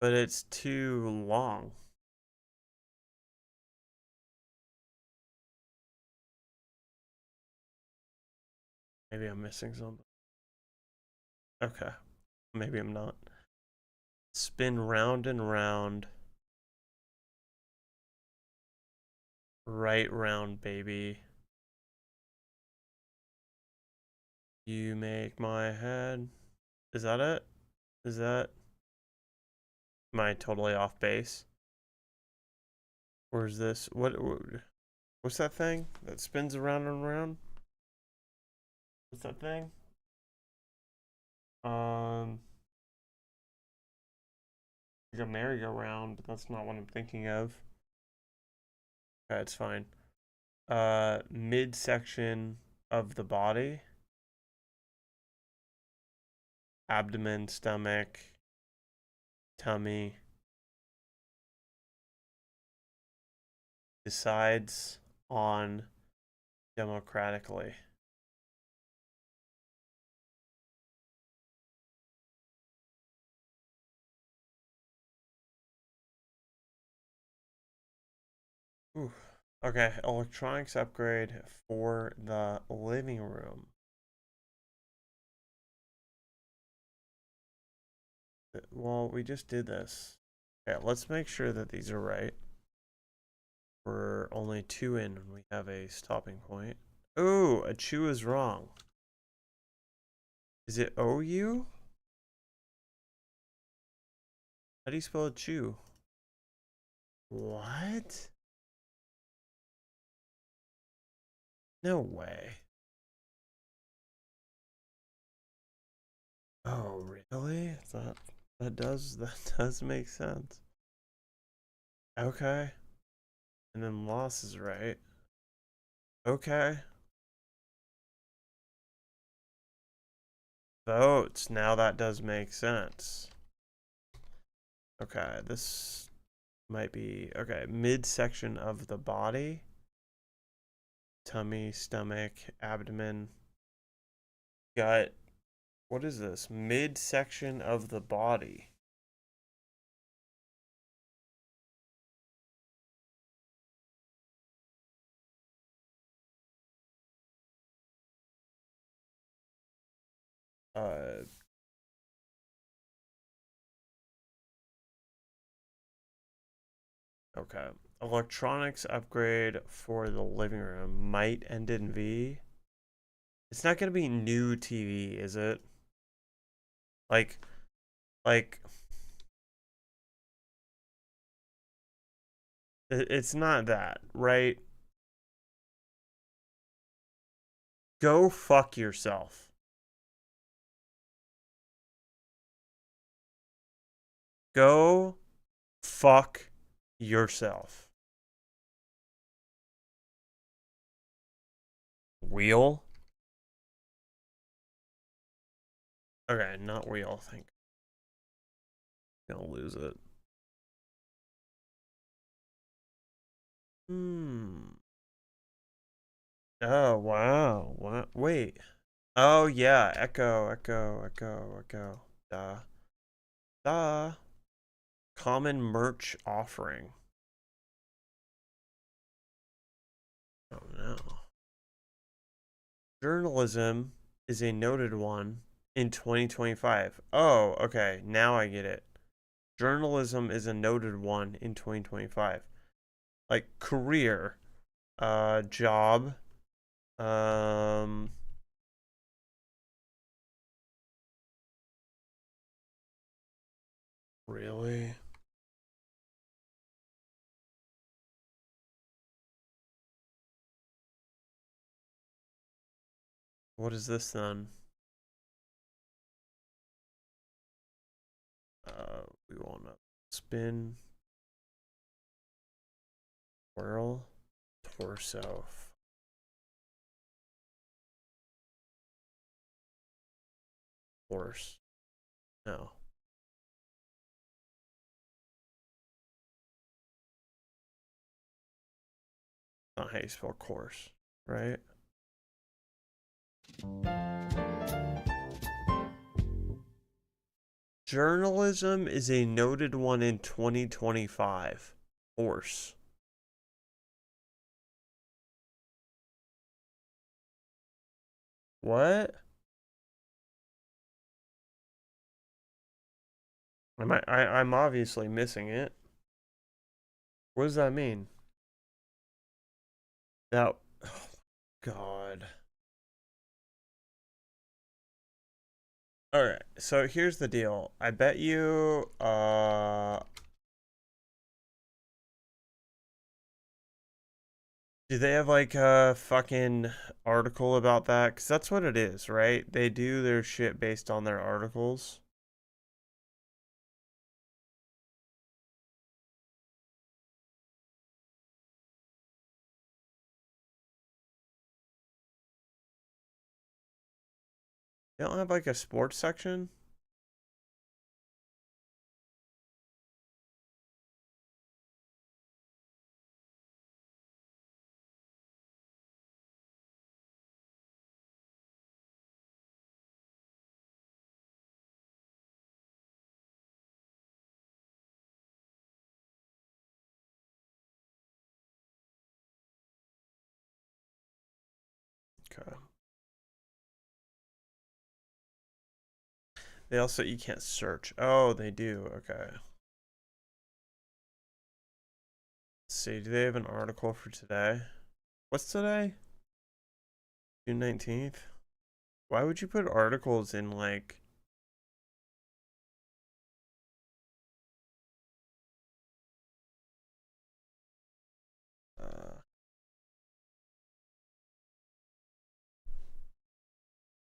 [SPEAKER 1] But it's too long. Maybe I'm missing something. Okay. Maybe I'm not. Spin round and round. Right round, baby. You make my head. Is that it? Is that. Am I totally off base? Or is this. What's that thing that spins around and around? What's that thing? Like a merry-go-round, but that's not what I'm thinking of. Okay, it's fine. Midsection of the body. Abdomen, stomach, tummy. Decides on democratically. Ooh. Okay, electronics upgrade for the living room. Well, we just did this. Okay, let's make sure that these are right. We're only 2 in and we have a stopping point. Ooh, a chew is wrong. Is it OU? How do you spell chew? What? No way. Oh, really? That does make sense. Okay. And then loss is right. Okay. Votes. Now that does make sense. Okay, this might be okay. Midsection of the body. Tummy, stomach, abdomen, gut. What is this? Midsection of the body. Uh, okay. Electronics upgrade for the living room might end in V. It's not gonna be new TV, is it? Like, like, it's not that, right? Go fuck yourself. Go fuck yourself. Wheel? Okay, not wheel, I think. Gonna lose it. Hmm. Oh, wow. What? Wait. Oh, yeah. Echo, echo, echo, echo. Duh. Duh. Common merch offering. Oh, no. Journalism is a noted one in 2025. Oh, okay. Now I get it. Journalism is a noted one in 2025. Like career, job, um, really? What is this then? We want to spin, whirl, torso, horse. No, not how you spell course, right? Journalism is a noted one in 2025. Horse. What? I'm obviously missing it. What does that mean? That, oh, God. All right, so here's the deal. I bet you, do they have like a fucking article about that? Because that's what it is, right? They do their shit based on their articles. They don't have like a sports section? They also, you can't search. Oh, they do. Okay. Let's see. Do they have an article for today? What's today? June 19th? Why would you put articles in like...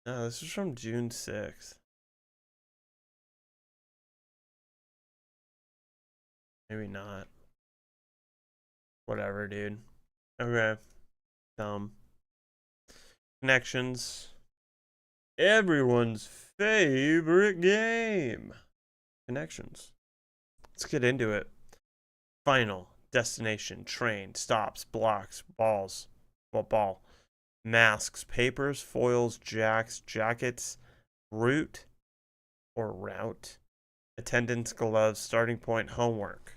[SPEAKER 1] No, this is from June 6th. Maybe not. Whatever, dude. Okay. Connections. Everyone's favorite game. Connections. Let's get into it. Final. Destination. Train. Stops. Blocks. Balls. Ball. Masks. Papers. Foils. Jacks. Jackets. Route or route. Attendance. Gloves. Starting point. Homework.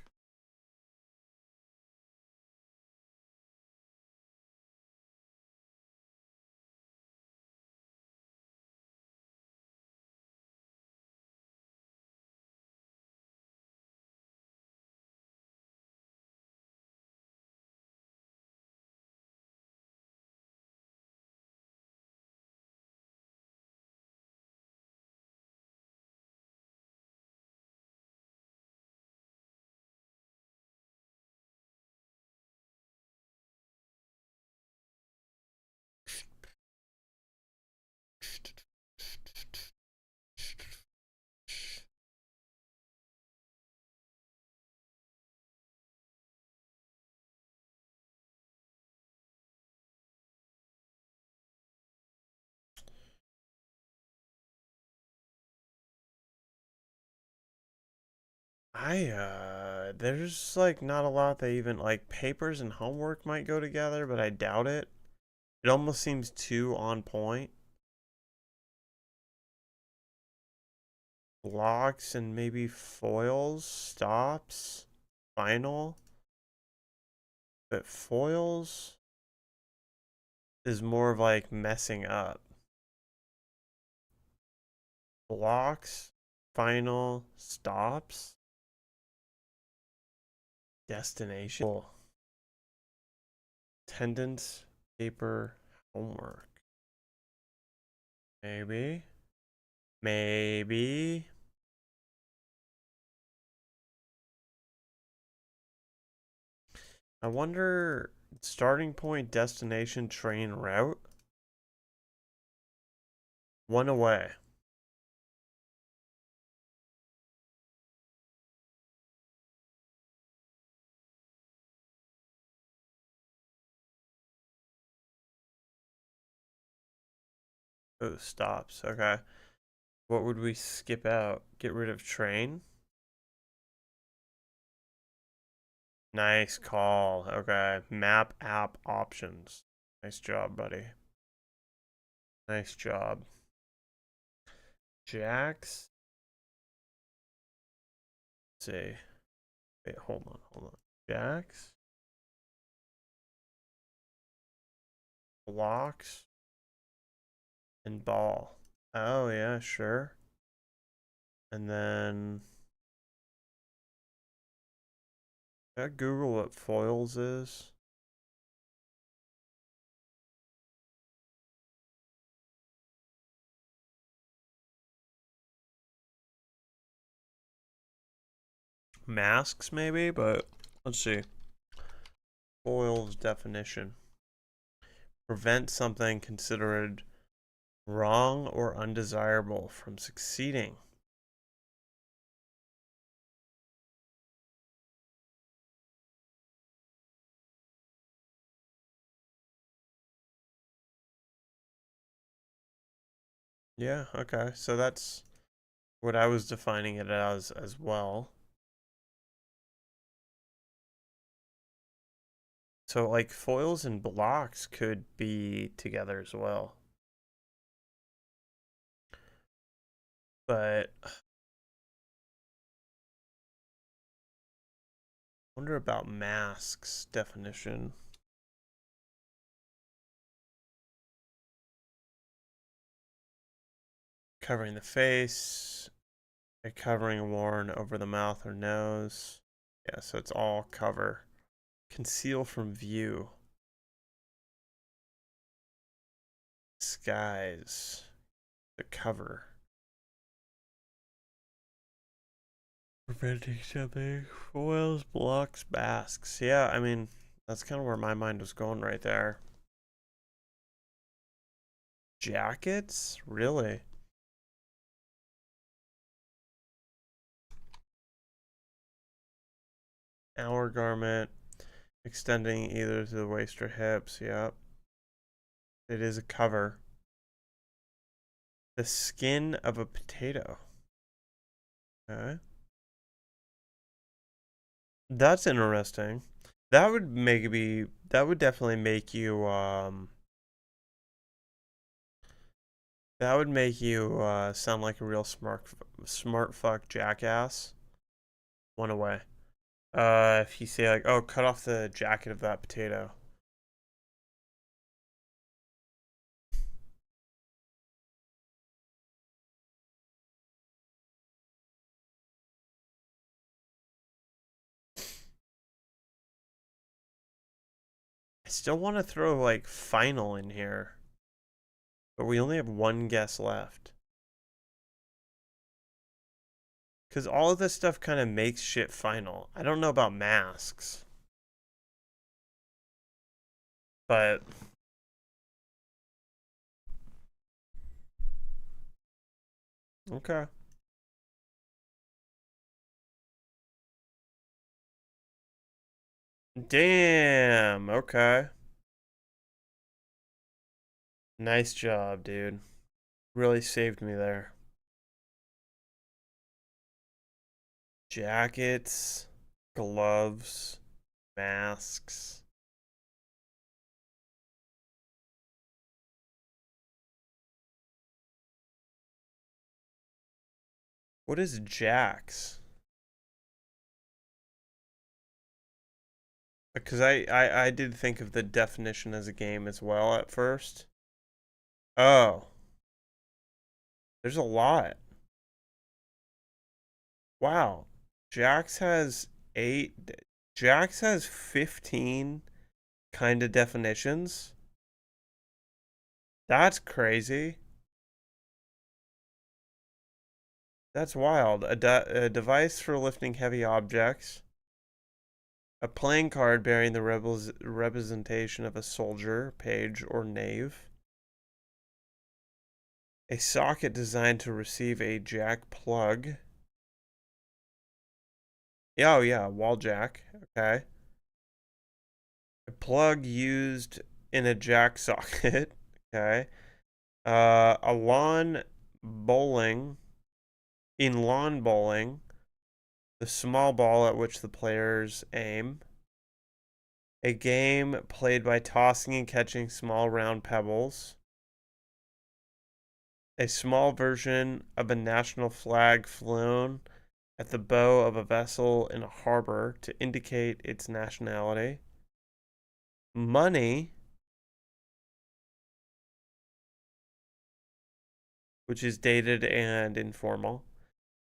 [SPEAKER 1] There's like not a lot that even like papers and homework might go together, but I doubt it. It almost seems too on point. Blocks and maybe foils, stops, final. But foils is more of like messing up. Blocks, final, stops, destination. Cool. Attendance, paper, homework. Maybe. Maybe. I wonder, starting point, destination, train, route. One away. Oh, stops. Okay. What would we skip out? Get rid of train? Nice call. Okay. Map app options. Nice job, buddy. Nice job. Jacks. Let's see. Wait, hold on. Jacks. Blocks. And ball. Oh, yeah, sure. And then... Can I Google what foils is? Masks, maybe, but let's see. Foils definition. Prevent something considered wrong or undesirable from succeeding. Yeah, okay. So that's what I was defining it as well. So like foils and blocks could be together as well. But I wonder about masks definition. Covering the face, A covering worn over the mouth or nose. Yeah, so it's all cover. Conceal from view. Disguise. The cover. Preventing something. Foils, blocks, masks. Yeah, I mean, that's kind of where my mind was going right there. Jackets? Really? Hour garment. Extending either to the waist or hips. Yep. It is a cover. The skin of a potato. Okay. That's interesting. That would definitely make you that would make you sound like a real smart fuck jackass. One away. If you say like, "Oh, cut off the jacket of that potato." I still want to throw like final in here, but we only have one guess left. Because all of this stuff kind of makes shit final. I don't know about masks, but okay. Damn. Okay. Nice job, dude. Really saved me there. Jackets, gloves, masks. What is jacks? Because I did think of the definition as a game as well at first. Oh, there's a lot. Wow. Jax has 8. Jax has 15 kind of definitions. That's crazy. That's wild. A device for lifting heavy objects. A playing card bearing the representation of a soldier, page, or knave. A socket designed to receive a jack plug. Yeah, oh yeah, wall jack. Okay. A plug used in a jack socket. Okay. A lawn bowling. In lawn bowling, the small ball at which the players aim. A game played by tossing and catching small round pebbles. A small version of a national flag flown at the bow of a vessel in a harbor to indicate its nationality. Money, which is dated and informal.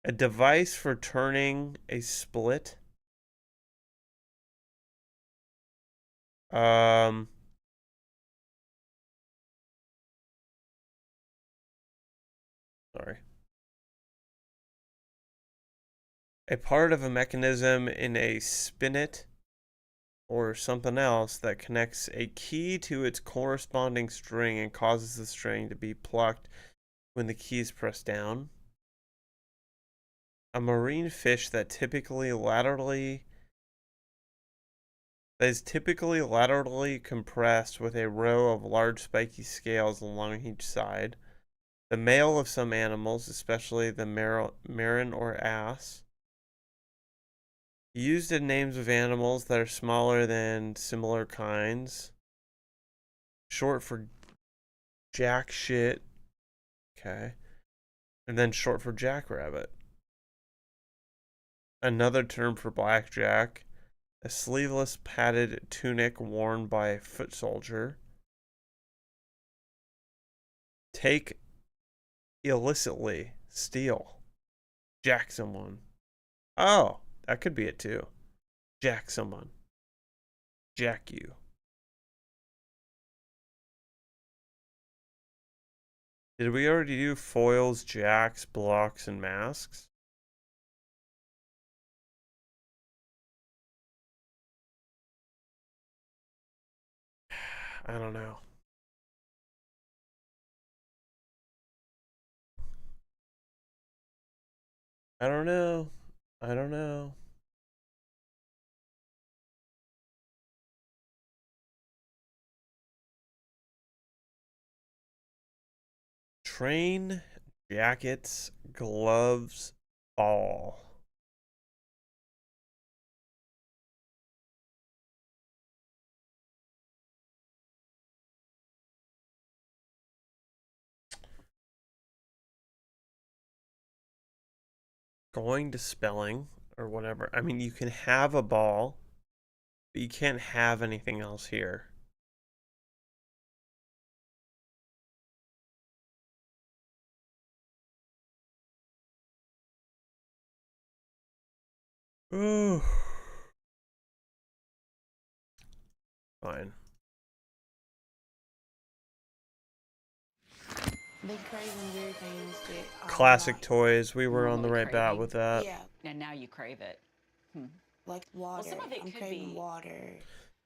[SPEAKER 1] A device for turning a split. Um, sorry. A part of a mechanism in a spinet or something else that connects a key to its corresponding string and causes the string to be plucked when the key is pressed down. A marine fish that is typically laterally compressed with a row of large spiky scales along each side. The male of some animals, especially the marin or ass. Used in names of animals that are smaller than similar kinds. Short for jack shit. Okay. And then short for jackrabbit. Another term for blackjack. A sleeveless padded tunic worn by a foot soldier. Take illicitly. Steal. Jack someone. Oh, that could be it too. Jack someone. Jack you. Did we already do foils, jacks, blocks, and masks? I don't know. I don't know. I don't know. Train, jackets, gloves, ball. Going to spelling or whatever. I mean, you can have a ball, but you can't have anything else here. Ooh. Fine.
[SPEAKER 2] They craving weird things that I'm
[SPEAKER 1] Classic
[SPEAKER 2] not.
[SPEAKER 1] toys. We were on the
[SPEAKER 3] Normally
[SPEAKER 1] right bat
[SPEAKER 3] craving.
[SPEAKER 1] with that.
[SPEAKER 2] Yeah,
[SPEAKER 3] And now you crave it.
[SPEAKER 2] like water.
[SPEAKER 3] some of it
[SPEAKER 2] I'm
[SPEAKER 3] could
[SPEAKER 2] craving
[SPEAKER 3] be.
[SPEAKER 2] water.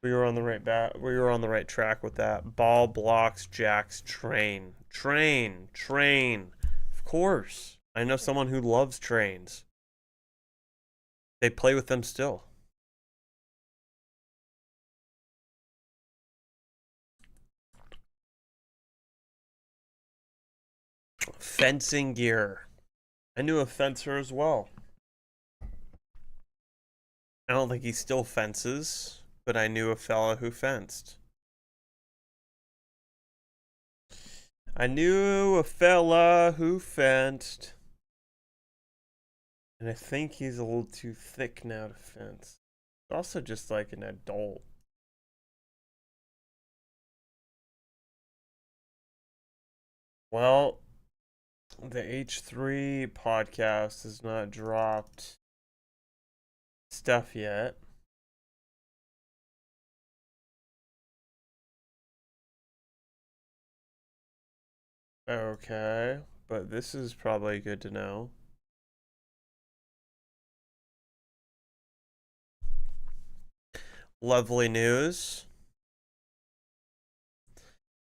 [SPEAKER 1] We were on the right bat. We were on the right track with that. Ball, blocks, jacks, train. Train. Train. Of course. I know someone who loves trains. They play with them still. Fencing gear. I knew a fencer as well. I don't think he still fences, but I knew a fella who fenced. I knew a fella who fenced. And I think he's a little too thick now to fence. Also just like an adult. Well, the H3 podcast has not dropped stuff yet. Okay, but this is probably good to know. Lovely news.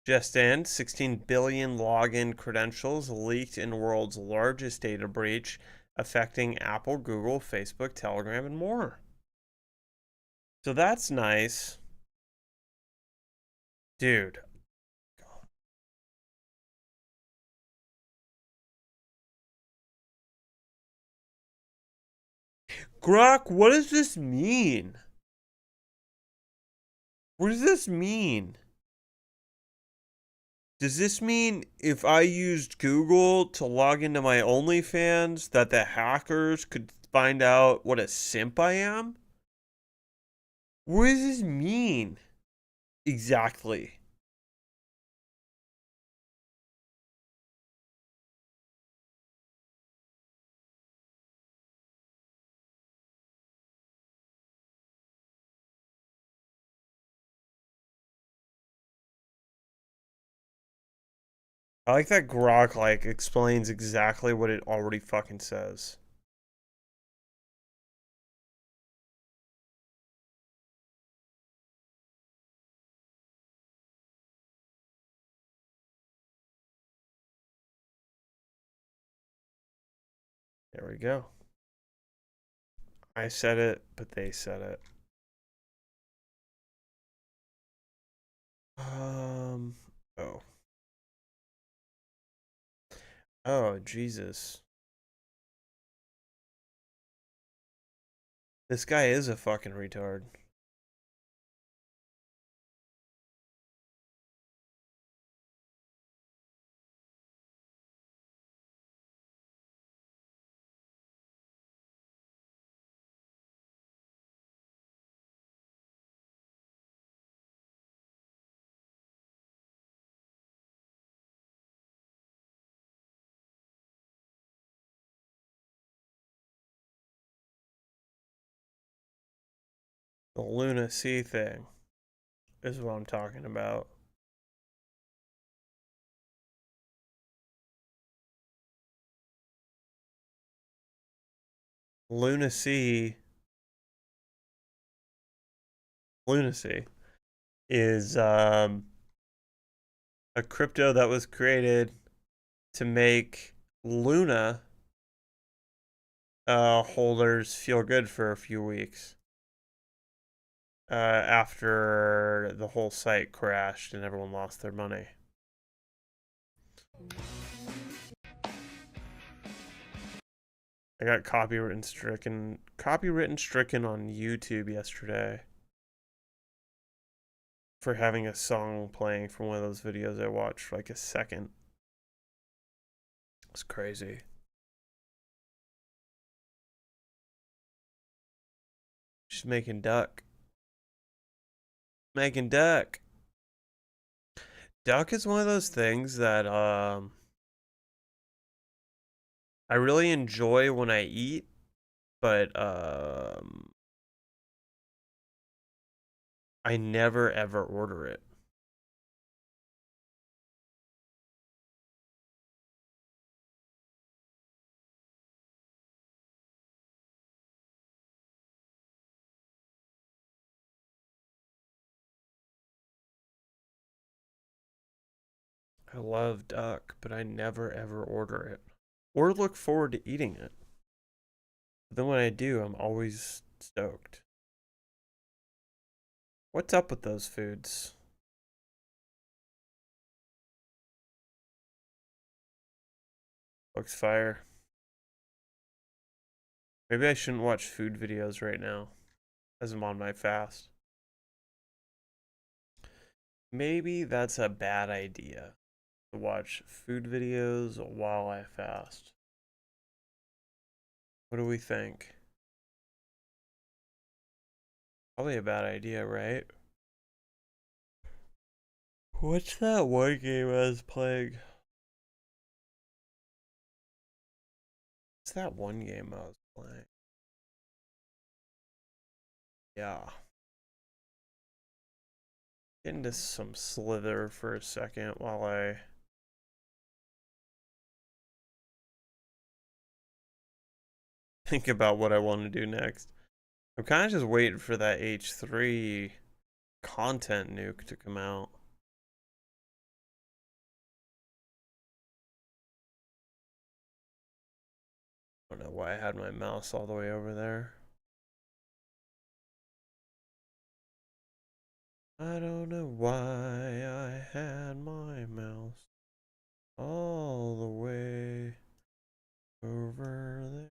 [SPEAKER 1] Just in, 16 billion login credentials leaked in world's largest data breach, affecting Apple, Google, Facebook, Telegram, and more. So that's nice. Dude. Grok, what does this mean? What does this mean? Does this mean if I used Google to log into my OnlyFans that the hackers could find out what a simp I am? What does this mean? Exactly. I like that Grok like explains exactly what it already fucking says. There we go. I said it, but they said it. Um. Oh. Oh, Jesus. This guy is a fucking retard. The lunacy thing is what I'm talking about. Lunacy lunacy is a crypto that was created to make Luna holders feel good for a few weeks after the whole site crashed and everyone lost their money. I got copywritten stricken on YouTube yesterday for having a song playing from one of those videos I watched for like a second. It's crazy. She's making duck. Making duck. Duck is one of those things that I really enjoy when I eat, but I never ever order it. I love duck, but I never ever order it or look forward to eating it. But then when I do, I'm always stoked. What's up with those foods? Looks fire. Maybe I shouldn't watch food videos right now as I'm on my fast. Maybe that's a bad idea to watch food videos while I fast. What do we think? Probably a bad idea, right? What's that one game I was playing? What's that one game I was playing? Yeah. Get into some Slither for a second while I think about what I want to do next. I'm kind of just waiting for that H3 content nuke to come out. I don't know why I had my mouse all the way over there. I don't know why I had my mouse all the way over there.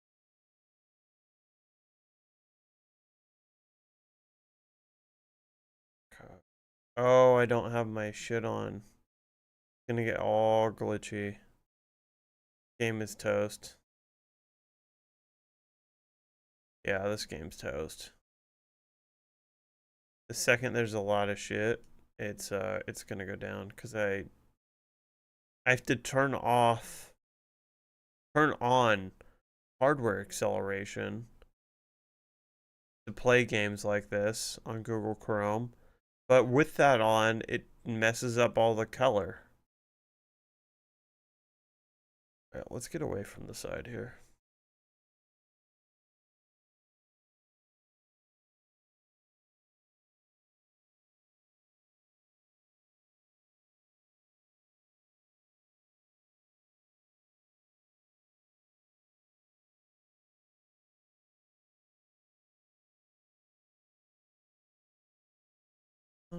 [SPEAKER 1] Oh, I don't have my shit on. It's gonna get all glitchy. Game is toast. Yeah, this game's toast. The second there's a lot of shit, it's gonna go down because I have to turn on hardware acceleration to play games like this on Google Chrome. But with that on, it messes up all the color. All right, let's get away from the side here. Uh,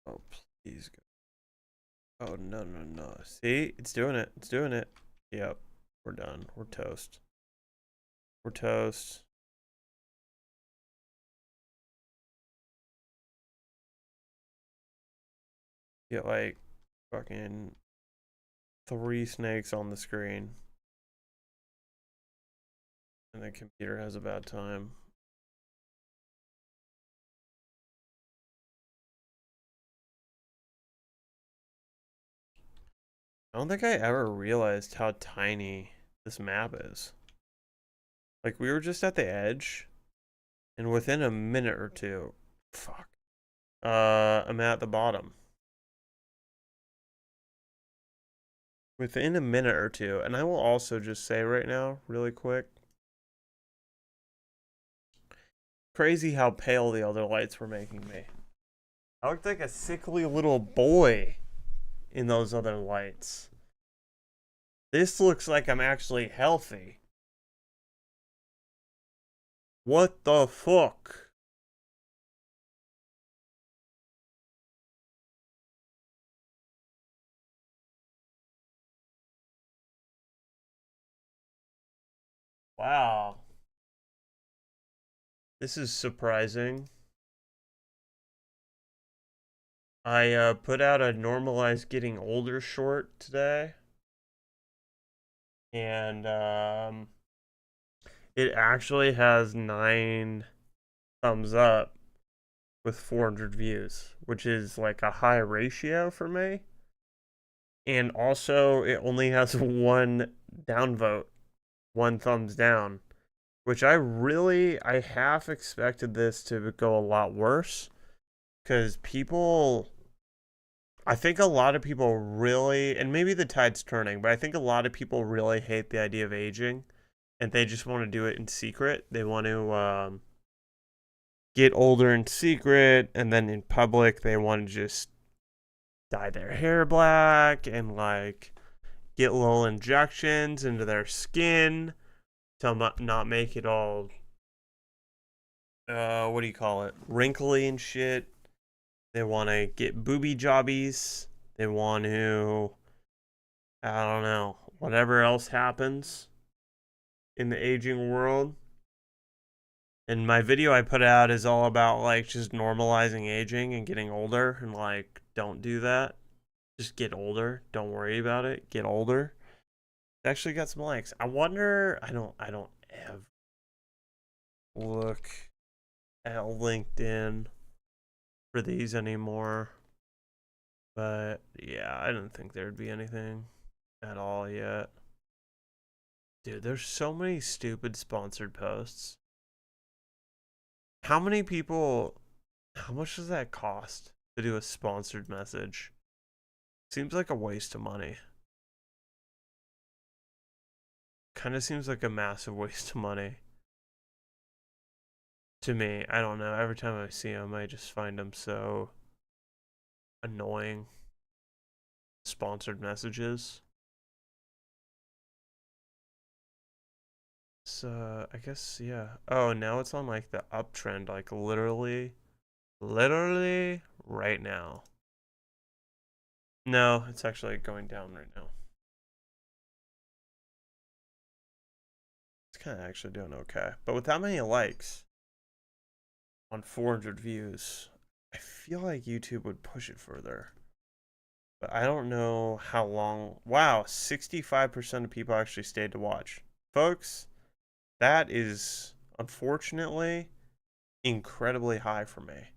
[SPEAKER 1] oh, please go. Oh, no, no, no. See? It's doing it. It's doing it. Yep. We're done. We're toast. We're toast. Get like fucking 3 snakes on the screen. And the computer has a bad time. I don't think I ever realized how tiny this map is. Like, we were just at the edge, and within a minute or two, fuck, I'm at the bottom. Within a minute or two, and I will also just say right now, really quick, crazy how pale the other lights were making me. I looked like a sickly little boy in those other lights. This looks like I'm actually healthy. What the fuck? Wow. This is surprising. I put out a normalized getting older short today. And it actually has 9 thumbs up with 400 views, which is like a high ratio for me. And also, it only has 1 downvote, 1 thumbs down, which I half expected this to go a lot worse because I think a lot of people really, and maybe the tide's turning, but I think a lot of people really hate the idea of aging and they just want to do it in secret. They want to get older in secret, and then in public, they want to just dye their hair black and like get little injections into their skin to not make it all what do you call it, wrinkly and shit. They want to get booby jobbies. They want to, I don't know, whatever else happens in the aging world. And my video I put out is all about like just normalizing aging and getting older, and like don't do that. Just get older. Don't worry about it. Get older. It actually got some likes. I wonder, I don't ever look at LinkedIn for these anymore. But yeah, I didn't think there'd be anything at all yet. Dude, there's so many stupid sponsored posts. How many people, how much does that cost to do a sponsored message? Seems like a waste of money. Kind of seems like a massive waste of money. To me, I don't know. Every time I see them, I just find them so annoying. Sponsored messages. So, I guess, yeah. Oh, now it's on like the uptrend, like literally right now. No, it's actually going down right now. It's kind of actually doing okay. But with that many likes on 400 views, I feel like YouTube would push it further. But I don't know how long. Wow, 65% of people actually stayed to watch. Folks, that is unfortunately incredibly high for me.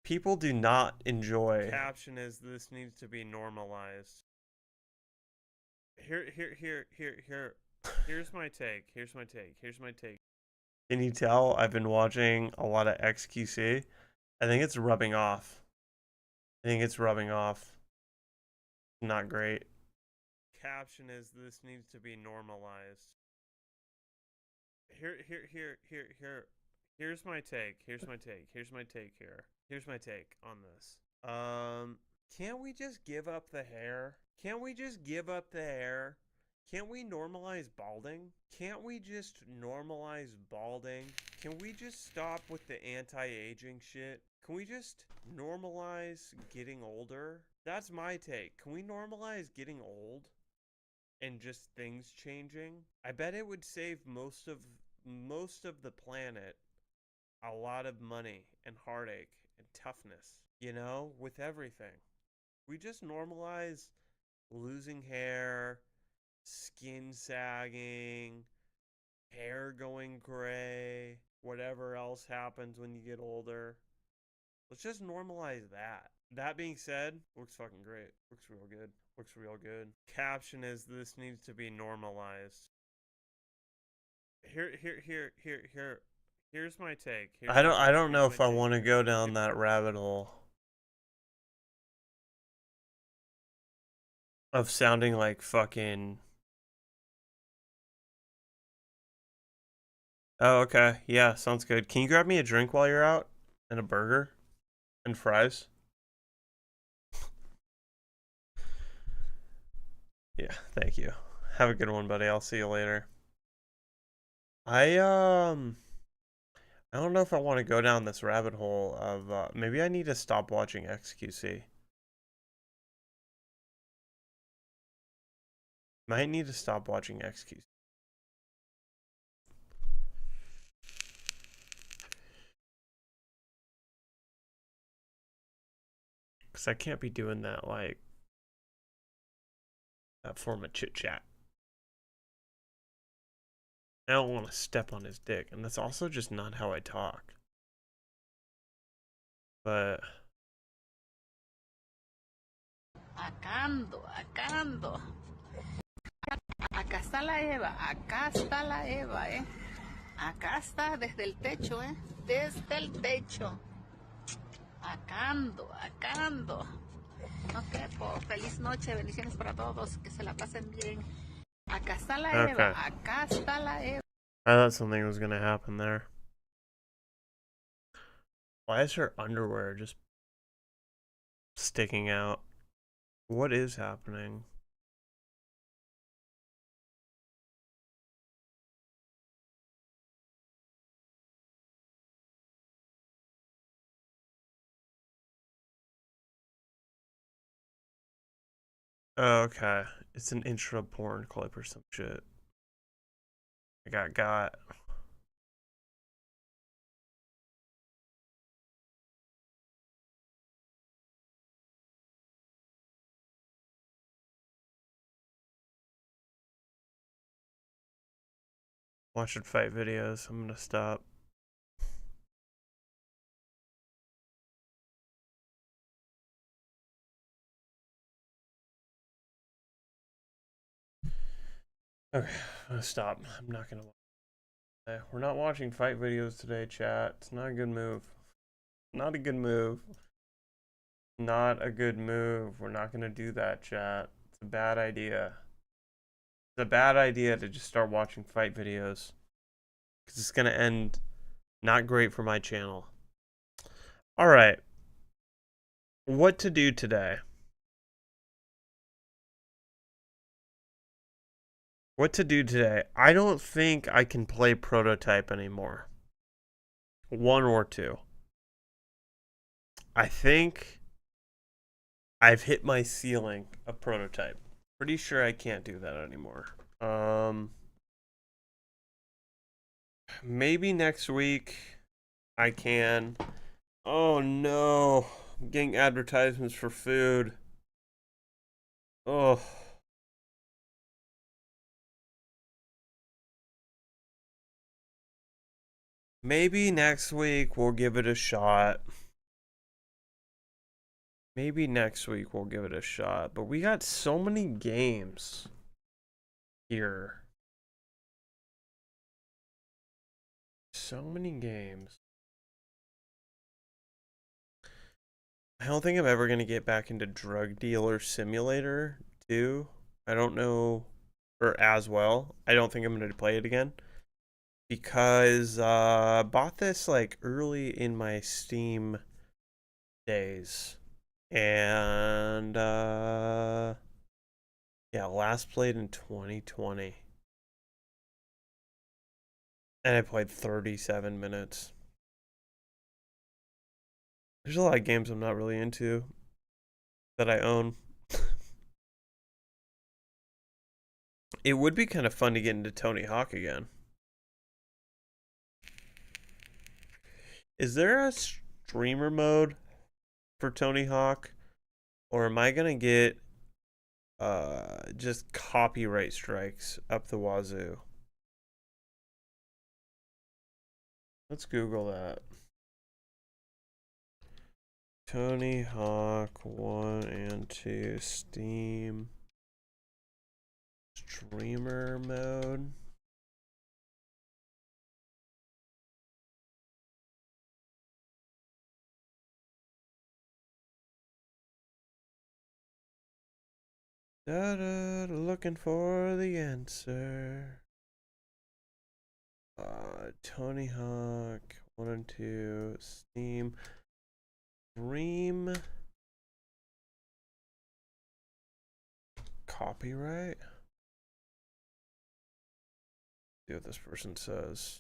[SPEAKER 1] People do not enjoy. Caption is this needs to be normalized. Here's my take. Here's my take. Can you tell I've been watching a lot of XQC? I think it's rubbing off. Not great. Caption is this needs to be normalized. Here here here here here Here's my take. Here's my take on this. Can't we just give up the hair? Can't we just give up the hair? Can't we normalize balding? Can't we just normalize balding? Can we just stop with the anti-aging shit? Can we just normalize getting older? That's my take. Can we normalize getting old and just things changing? I bet it would save most of the planet a lot of money and heartache and toughness, with everything. We just normalize losing hair, skin sagging, hair going gray, whatever else happens when you get older. Let's just normalize that. That being said, looks fucking great. Looks real good. Caption is this needs to be normalized. Here's my take. I don't know if I want to go down that rabbit hole of sounding like fucking. Oh, okay. Yeah, sounds good. Can you grab me a drink while you're out? And a burger? And fries? Yeah, thank you. Have a good one, buddy. I'll see you later. I don't know if I want to go down this rabbit hole of maybe I need to stop watching XQC. Might need to stop watching XQC. Because I can't be doing that, like, that form of chit chat. I don't want to step on his dick, and that's also just not how I talk. But
[SPEAKER 4] Acá ando, acá ando. Acá está la Eva, acá está la Eva, ¿eh? Acá está desde el techo, ¿eh? Desde el techo. Acá ando, acá ando. Ok, pues feliz noche, bendiciones para todos, que se la pasen bien. Acá está la Eva,
[SPEAKER 1] okay,
[SPEAKER 4] acá está la Eva.
[SPEAKER 1] I thought something was gonna happen there. Why is her underwear just sticking out? What is happening? Okay, it's an intro porn clip or some shit. I got. Watching fight videos. I'm gonna stop. Okay, I'm gonna stop. I'm not gonna. We're not watching fight videos today, chat. It's not a good move. Not a good move. Not a good move. We're not gonna do that, chat. It's a bad idea. It's a bad idea to just start watching fight videos. Because it's gonna end not great for my channel. Alright. What to do today? What to do today? I don't think I can play Prototype anymore. 1 or 2. I think I've hit my ceiling of Prototype. Pretty sure I can't do that anymore. Maybe next week I can. Oh no. I'm getting advertisements for food. Oh. Maybe next week we'll give it a shot. Maybe next week we'll give it a shot. But we got so many games here. So many games. I don't think I'm ever going to get back into Drug Dealer Simulator 2. I don't know, or as well. I don't think I'm going to play it again. Because I bought this like early in my Steam days. And yeah, last played in 2020. And I played 37 minutes. There's a lot of games I'm not really into that I own. It would be kind of fun to get into Tony Hawk again. Is there a streamer mode for Tony Hawk? Or am I going to get just copyright strikes up the wazoo? Let's Google that. Tony Hawk 1 and 2 Steam streamer mode. Looking for the answer. Tony Hawk 1 and 2, Steam, Dream, copyright. See what this person says.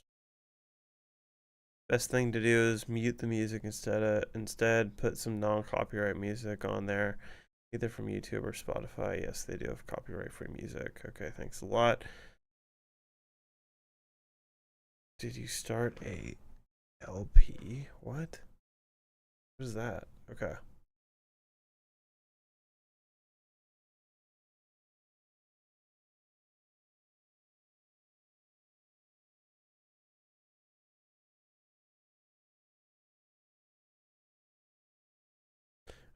[SPEAKER 1] Best thing to do is mute the music instead put some non-copyright music on there, either from YouTube or Spotify. Yes, they do have copyright-free music. Okay, thanks a lot. Did you start a LP? What? What is that? Okay.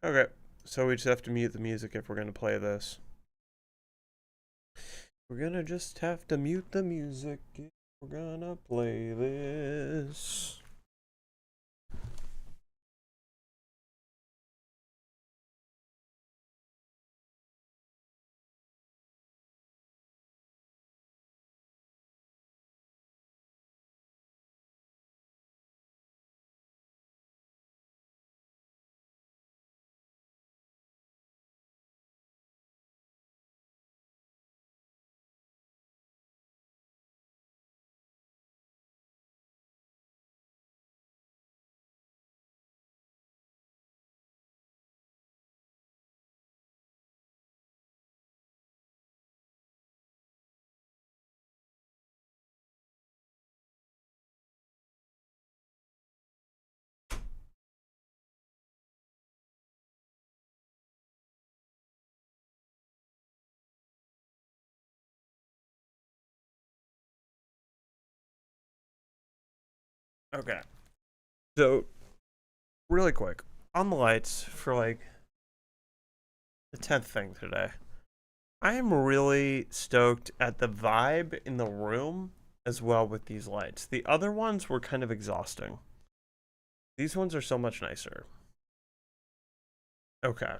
[SPEAKER 1] Okay, so we just have to mute the music if we're going to play this. We're going to just have to mute the music if we're going to play this. Okay. So, really quick, on the lights for like the 10th thing today. I am really stoked at the vibe in the room as well with these lights. The other ones were kind of exhausting. These ones are so much nicer. Okay.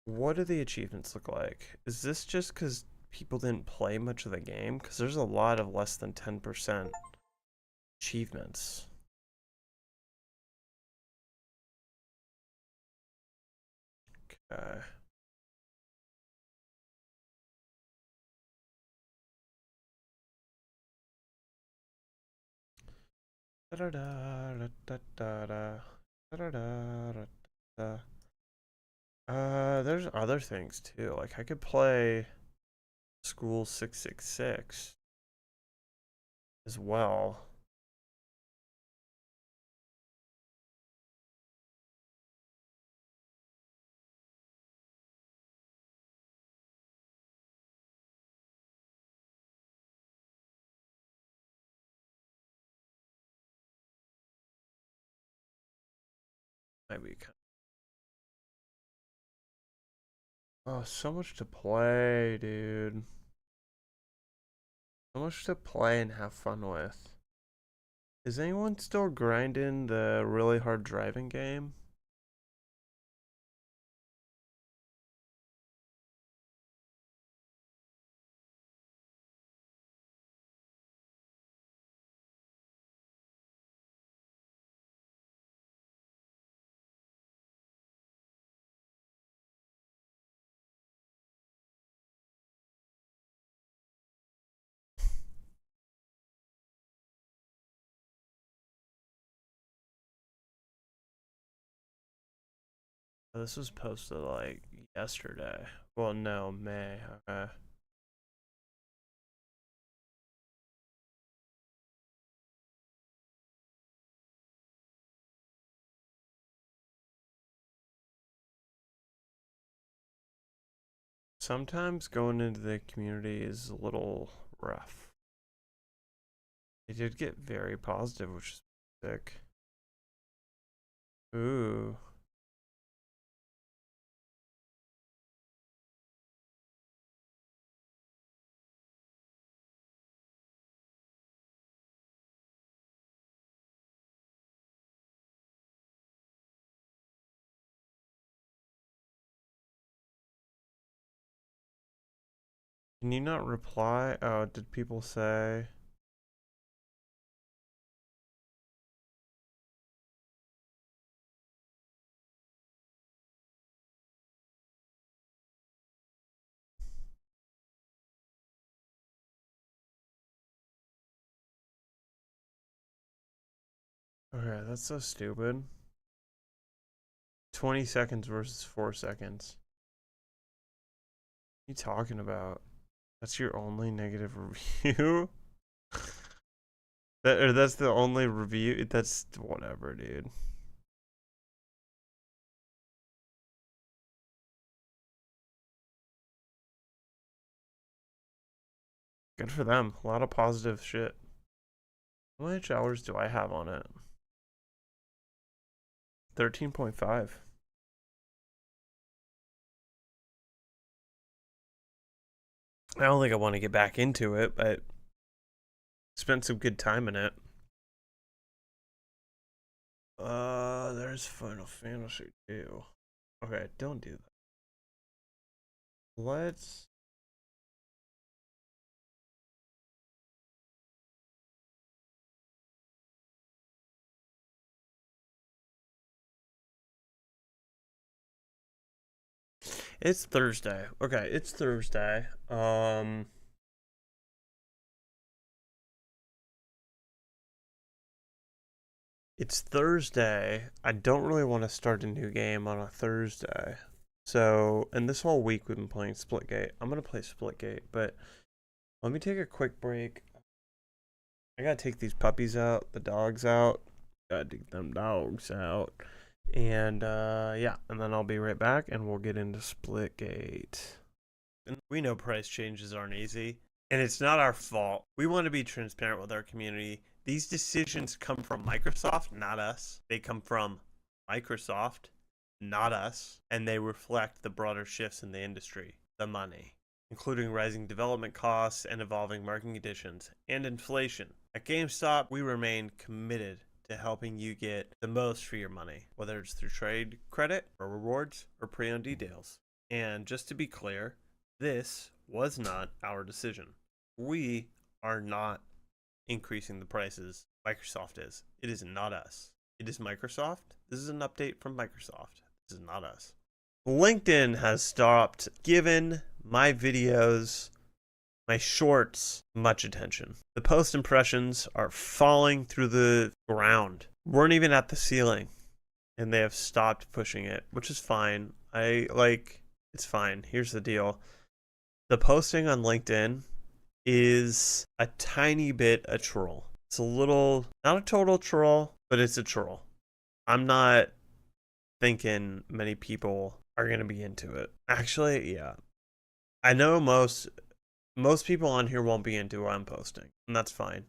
[SPEAKER 1] What do the achievements look like? Is this just because people didn't play much of the game? Because there's a lot of less than 10% achievements. Okay. There's other things too. Like I could play School 666 as well. Might be kind of... Oh, so much to play, dude. So much to play and have fun with. Is anyone still grinding the really hard driving game? This was posted like yesterday. Well, no, May. Okay. Sometimes going into the community is a little rough. It did get very positive, which is sick. Ooh. Can you not reply? Oh, did people say? Okay, that's so stupid. 20 seconds versus 4 seconds. What are you talking about? That's your only negative review? That's the only review? That's whatever, dude. Good for them. A lot of positive shit. How much hours do I have on it? 13.5. I don't think I want to get back into it, but spent some good time in it. There's Final Fantasy 2. Okay, don't do that. Let's... It's Thursday. Okay, it's Thursday. It's Thursday. I don't really want to start a new game on a Thursday. So, and this whole week we've been playing Splitgate. I'm going to play Splitgate, but let me take a quick break. I got to take these puppies out, the dogs out. Got to take them dogs out. And, yeah, and then I'll be right back and we'll get into Splitgate. And we know price changes aren't easy, and it's not our fault. We want to be transparent with our community. These decisions come from Microsoft, not us. They come from Microsoft, not us, and they reflect the broader shifts in the industry, the money, including rising development costs and evolving market conditions, and inflation. At GameStop, we remain committed to helping you get the most for your money, whether it's through trade credit or rewards or pre-owned deals. And just to be clear, this was not our decision. We are not increasing the prices. Microsoft is. It is not us. It is Microsoft. This is an update from Microsoft. This is not us. LinkedIn has stopped giving my videos, my shorts, much attention. The post impressions are falling through the ground. Weren't even at the ceiling. And they have stopped pushing it, which is fine. It's fine. Here's the deal. The posting on LinkedIn is a tiny bit a troll. It's a little, not a total troll, but it's a troll. I'm not thinking many people are going to be into it. Actually, yeah. I know most people on here won't be into what I'm posting, and that's fine.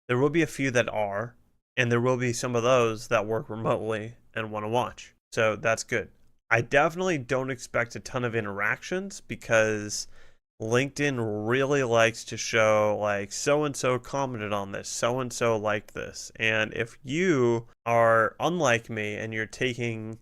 [SPEAKER 1] There will be a few that are, and there will be some of those that work remotely and want to watch. So that's good. I definitely don't expect a ton of interactions because LinkedIn really likes to show like so-and-so commented on this, so-and-so liked this. And if you are unlike me and you're taking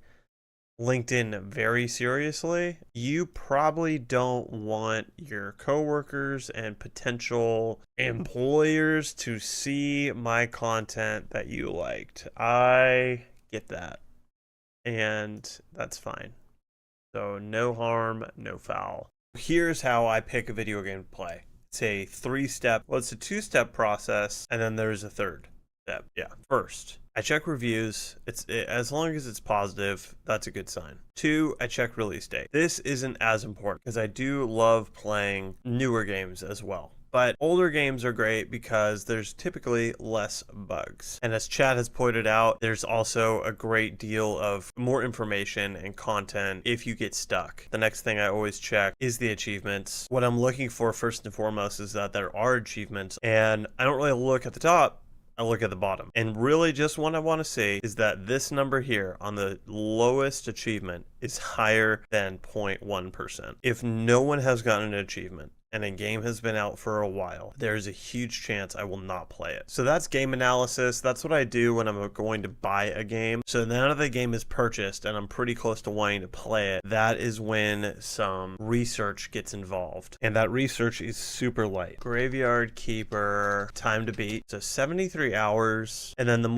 [SPEAKER 1] LinkedIn very seriously, you probably don't want your coworkers and potential employers to see my content that you liked. I get that. And that's fine. So no harm, no foul. Here's how I pick a video game to play. It's a it's a two-step process, and then there's a third step. Yeah. First, I check reviews. As long as it's positive, that's a good sign. 2, I check release date. This isn't as important because I do love playing newer games as well. But older games are great because there's typically less bugs. And as Chad has pointed out, there's also a great deal of more information and content if you get stuck. The next thing I always check is the achievements. What I'm looking for first and foremost is that there are achievements, and I don't really look at the top. I look at the bottom. And really just what I want to see is that this number here on the lowest achievement is higher than 0.1%. If no one has gotten an achievement and a game has been out for a while, there's a huge chance I will not play it. So that's game analysis. That's what I do when I'm going to buy a game. So now that the game is purchased and I'm pretty close to wanting to play it, that is when some research gets involved. And that research is super light. Graveyard Keeper, time to beat. So 73 hours. And then the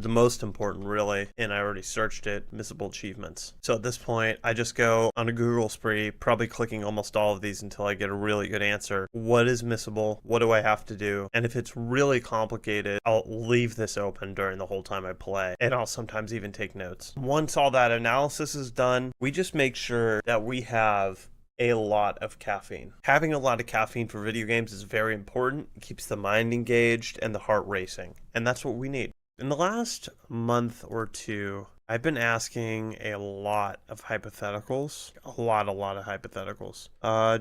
[SPEAKER 1] most important really, and I already searched it, missable achievements. So at this point, I just go on a Google spree, probably clicking almost all of these until I get a really good answer. What is missable? What do I have to do? And if it's really complicated, I'll leave this open during the whole time I play, and I'll sometimes even take notes. Once all that analysis is done, we just make sure that we have a lot of caffeine. Having a lot of caffeine for video games is very important. It keeps the mind engaged and the heart racing, and that's what we need. In the last month or two, I've been asking a lot of hypotheticals. A lot of hypotheticals.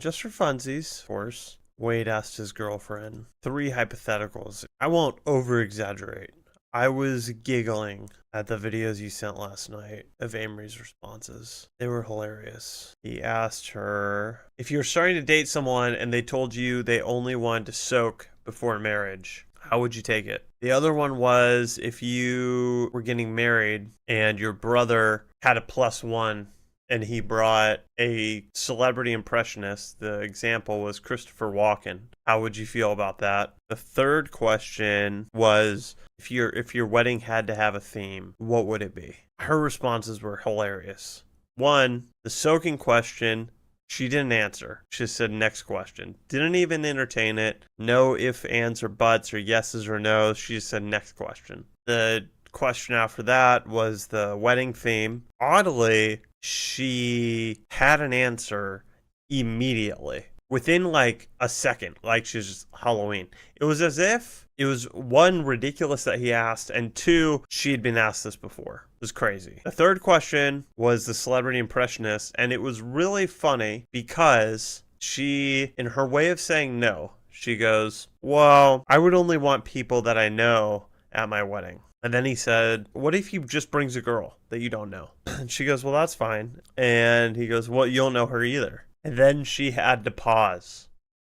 [SPEAKER 1] Just for funsies, of course. Wade asked his girlfriend 3 hypotheticals. I won't over-exaggerate. I was giggling at the videos you sent last night of Amory's responses. They were hilarious. He asked her, if you were starting to date someone and they told you they only wanted to soak before marriage, how would you take it? The other one was if you were getting married and your brother had a +1 and he brought a celebrity impressionist. The example was Christopher Walken. How would you feel about that? The third question was if your wedding had to have a theme, what would it be? Her responses were hilarious. One, the soaking question, she didn't answer. She said, next question. Didn't even entertain it. No ifs, ands, or buts, or yeses or no's. She just said, next question. The question after that was the wedding theme. Oddly, she had an answer immediately. Within like a second, like she's just Halloween. It was as if it was 1, ridiculous that he asked, and 2, she had been asked this before. It was crazy. The third question was the celebrity impressionist, and it was really funny because she, in her way of saying no, she goes, well, I would only want people that I know at my wedding. And then he said, what if he just brings a girl that you don't know? And she goes, well, that's fine. And he goes, well, you don't know her either. And then she had to pause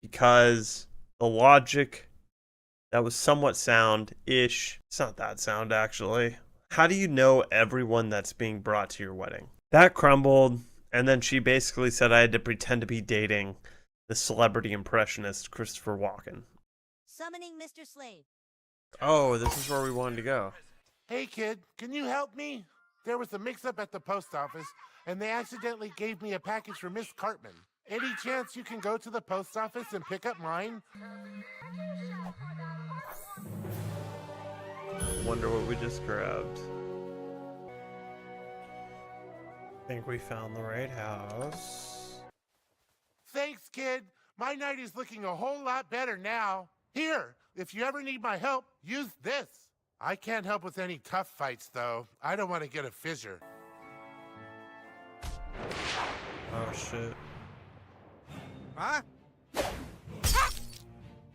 [SPEAKER 1] because the logic that was somewhat sound-ish. It's not that sound, actually. How do you know everyone that's being brought to your wedding? That crumbled, and then she basically said I had to pretend to be dating the celebrity impressionist Christopher Walken.
[SPEAKER 5] Summoning Mr. Slade.
[SPEAKER 1] Oh, this is where we wanted to go.
[SPEAKER 6] Hey kid, can you help me? There was a mix-up at the post office, and they accidentally gave me a package for Miss Cartman. Any chance you can go to the post office and pick up mine?
[SPEAKER 1] Wonder what we just grabbed. Think we found the right house.
[SPEAKER 6] Thanks, kid. My night is looking a whole lot better now. Here, if you ever need my help, use this. I can't help with any tough fights, though. I don't want to get a fissure.
[SPEAKER 1] Oh, shit.
[SPEAKER 6] Huh?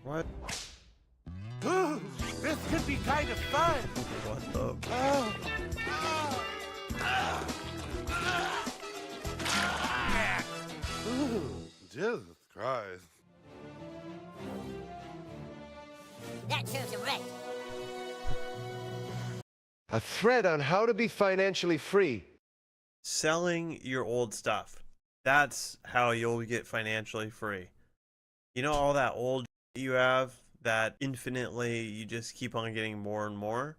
[SPEAKER 1] What?
[SPEAKER 6] Ooh, this could be kind of fun.
[SPEAKER 1] What the?
[SPEAKER 6] Oh. Ooh, Jesus Christ.
[SPEAKER 5] That serves him right.
[SPEAKER 7] A thread on how to be financially free.
[SPEAKER 1] Selling your old stuff. That's how you'll get financially free. You know all that old you have that infinitely you just keep on getting more and more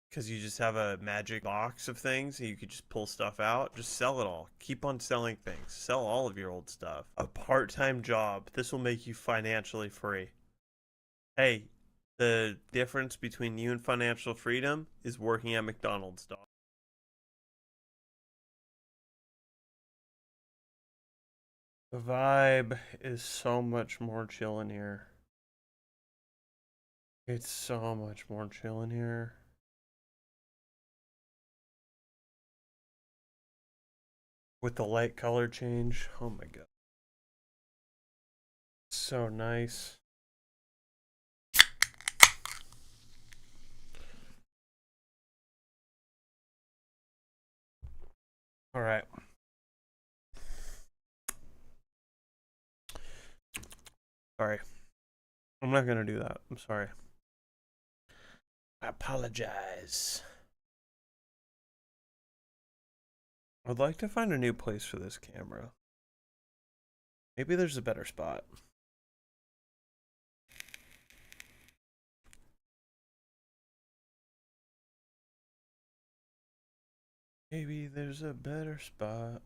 [SPEAKER 1] because you just have a magic box of things and you could just pull stuff out. Just sell it all. Keep on selling things. Sell all of your old stuff. A part-time job. This will make you financially free. Hey, the difference between you and financial freedom is working at McDonald's, dog. The vibe is so much more chill in here. It's so much more chill in here. With the light color change. Oh my god. So nice. All right. Sorry. I'm not gonna do that. I'm sorry. I apologize. I'd like to find a new place for this camera. Maybe there's a better spot. Maybe there's a better spot.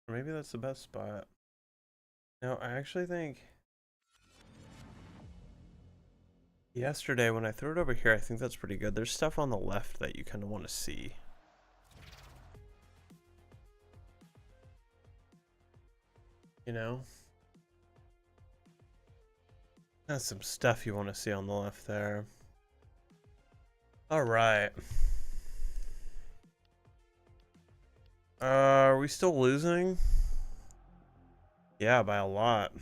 [SPEAKER 1] Or maybe that's the best spot. No, I actually think yesterday when I threw it over here, I think that's pretty good. There's stuff on the left that you kind of want to see. You know? That's some stuff you want to see on the left there. Alright. Are we still losing? Yeah, by a lot.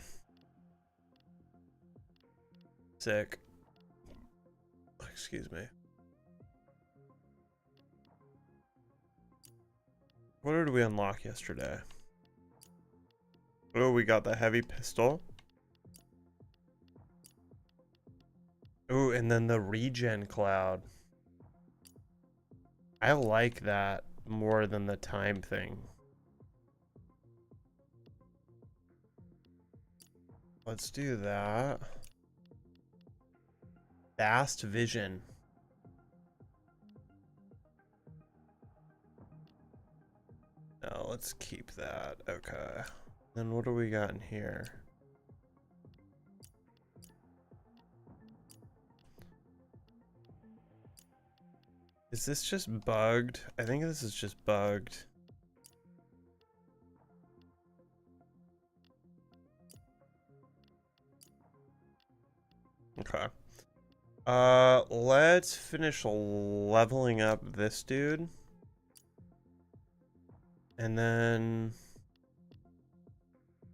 [SPEAKER 1] Sick. Excuse me. What did we unlock yesterday? Oh, we got the heavy pistol. Oh, and then the regen cloud. I like that more than the time thing. Let's do that. Fast vision. No, let's keep that. Okay. Then what do we got in here? Is this just bugged? I think this is just bugged. Okay. Let's finish leveling up this dude. And then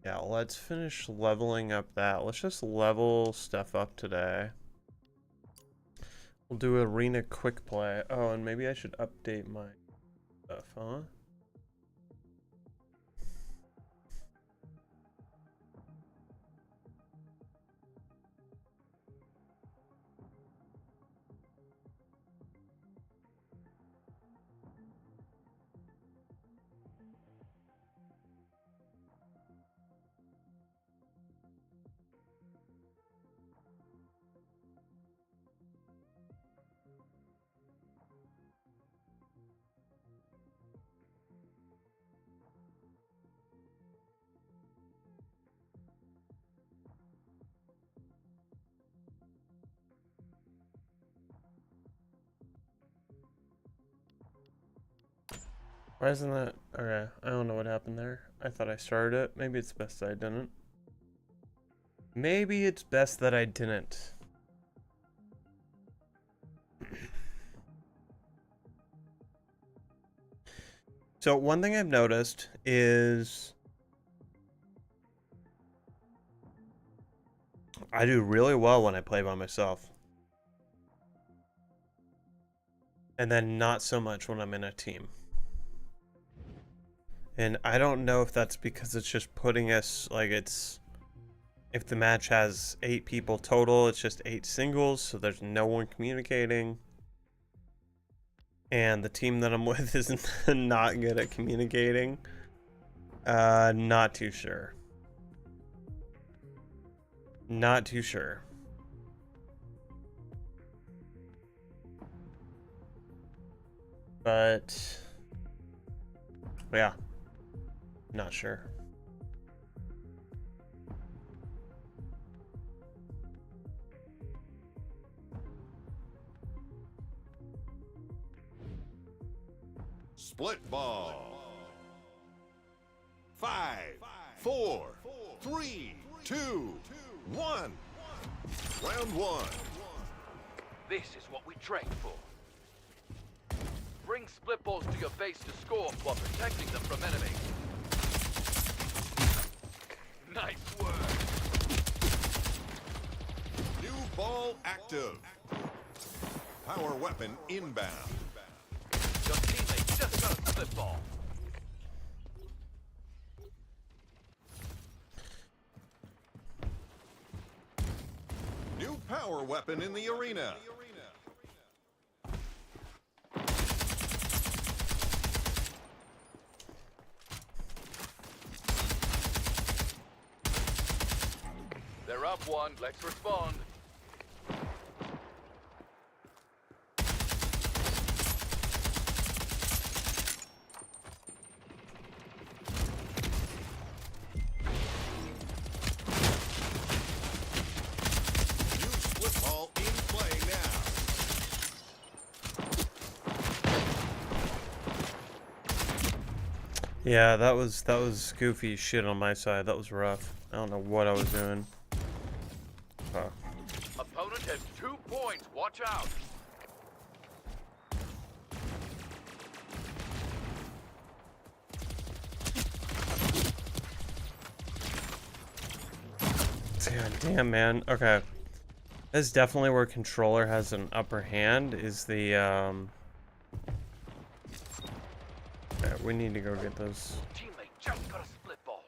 [SPEAKER 1] yeah, let's finish leveling up that. Let's just level stuff up today. We'll do arena quick play. Oh, and maybe I should update my stuff, huh? Why isn't that? Okay, I don't know what happened there. I thought I started it. Maybe it's best that I didn't. Maybe it's best that I didn't. So one thing I've noticed is I do really well when I play by myself. And then not so much when I'm in a team. And I don't know if that's because it's just putting us, like, it's, if the match has 8 people total, it's just 8 singles, so there's no one communicating. And the team that I'm with is not good at communicating. Not too sure. Not too sure. But yeah, not sure.
[SPEAKER 8] Split ball. 5, 4, 3, 2, 1. Round 1.
[SPEAKER 9] This is what we trained for. Bring split balls to your base to score while protecting them from enemies. Nice work.
[SPEAKER 8] New ball active. Power weapon inbound.
[SPEAKER 9] Your teammate just got a split ball.
[SPEAKER 8] power weapon in the arena.
[SPEAKER 9] They're up one. Let's respond.
[SPEAKER 8] New split ball in play now.
[SPEAKER 1] Yeah, that was goofy shit on my side. That was rough. I don't know what I was doing. Fuck.
[SPEAKER 9] Opponent has 2 points. Watch out.
[SPEAKER 1] God damn, man. Okay. That's definitely where controller has an upper hand, is the, yeah, we need to go get those.
[SPEAKER 9] Teammate just got a split ball.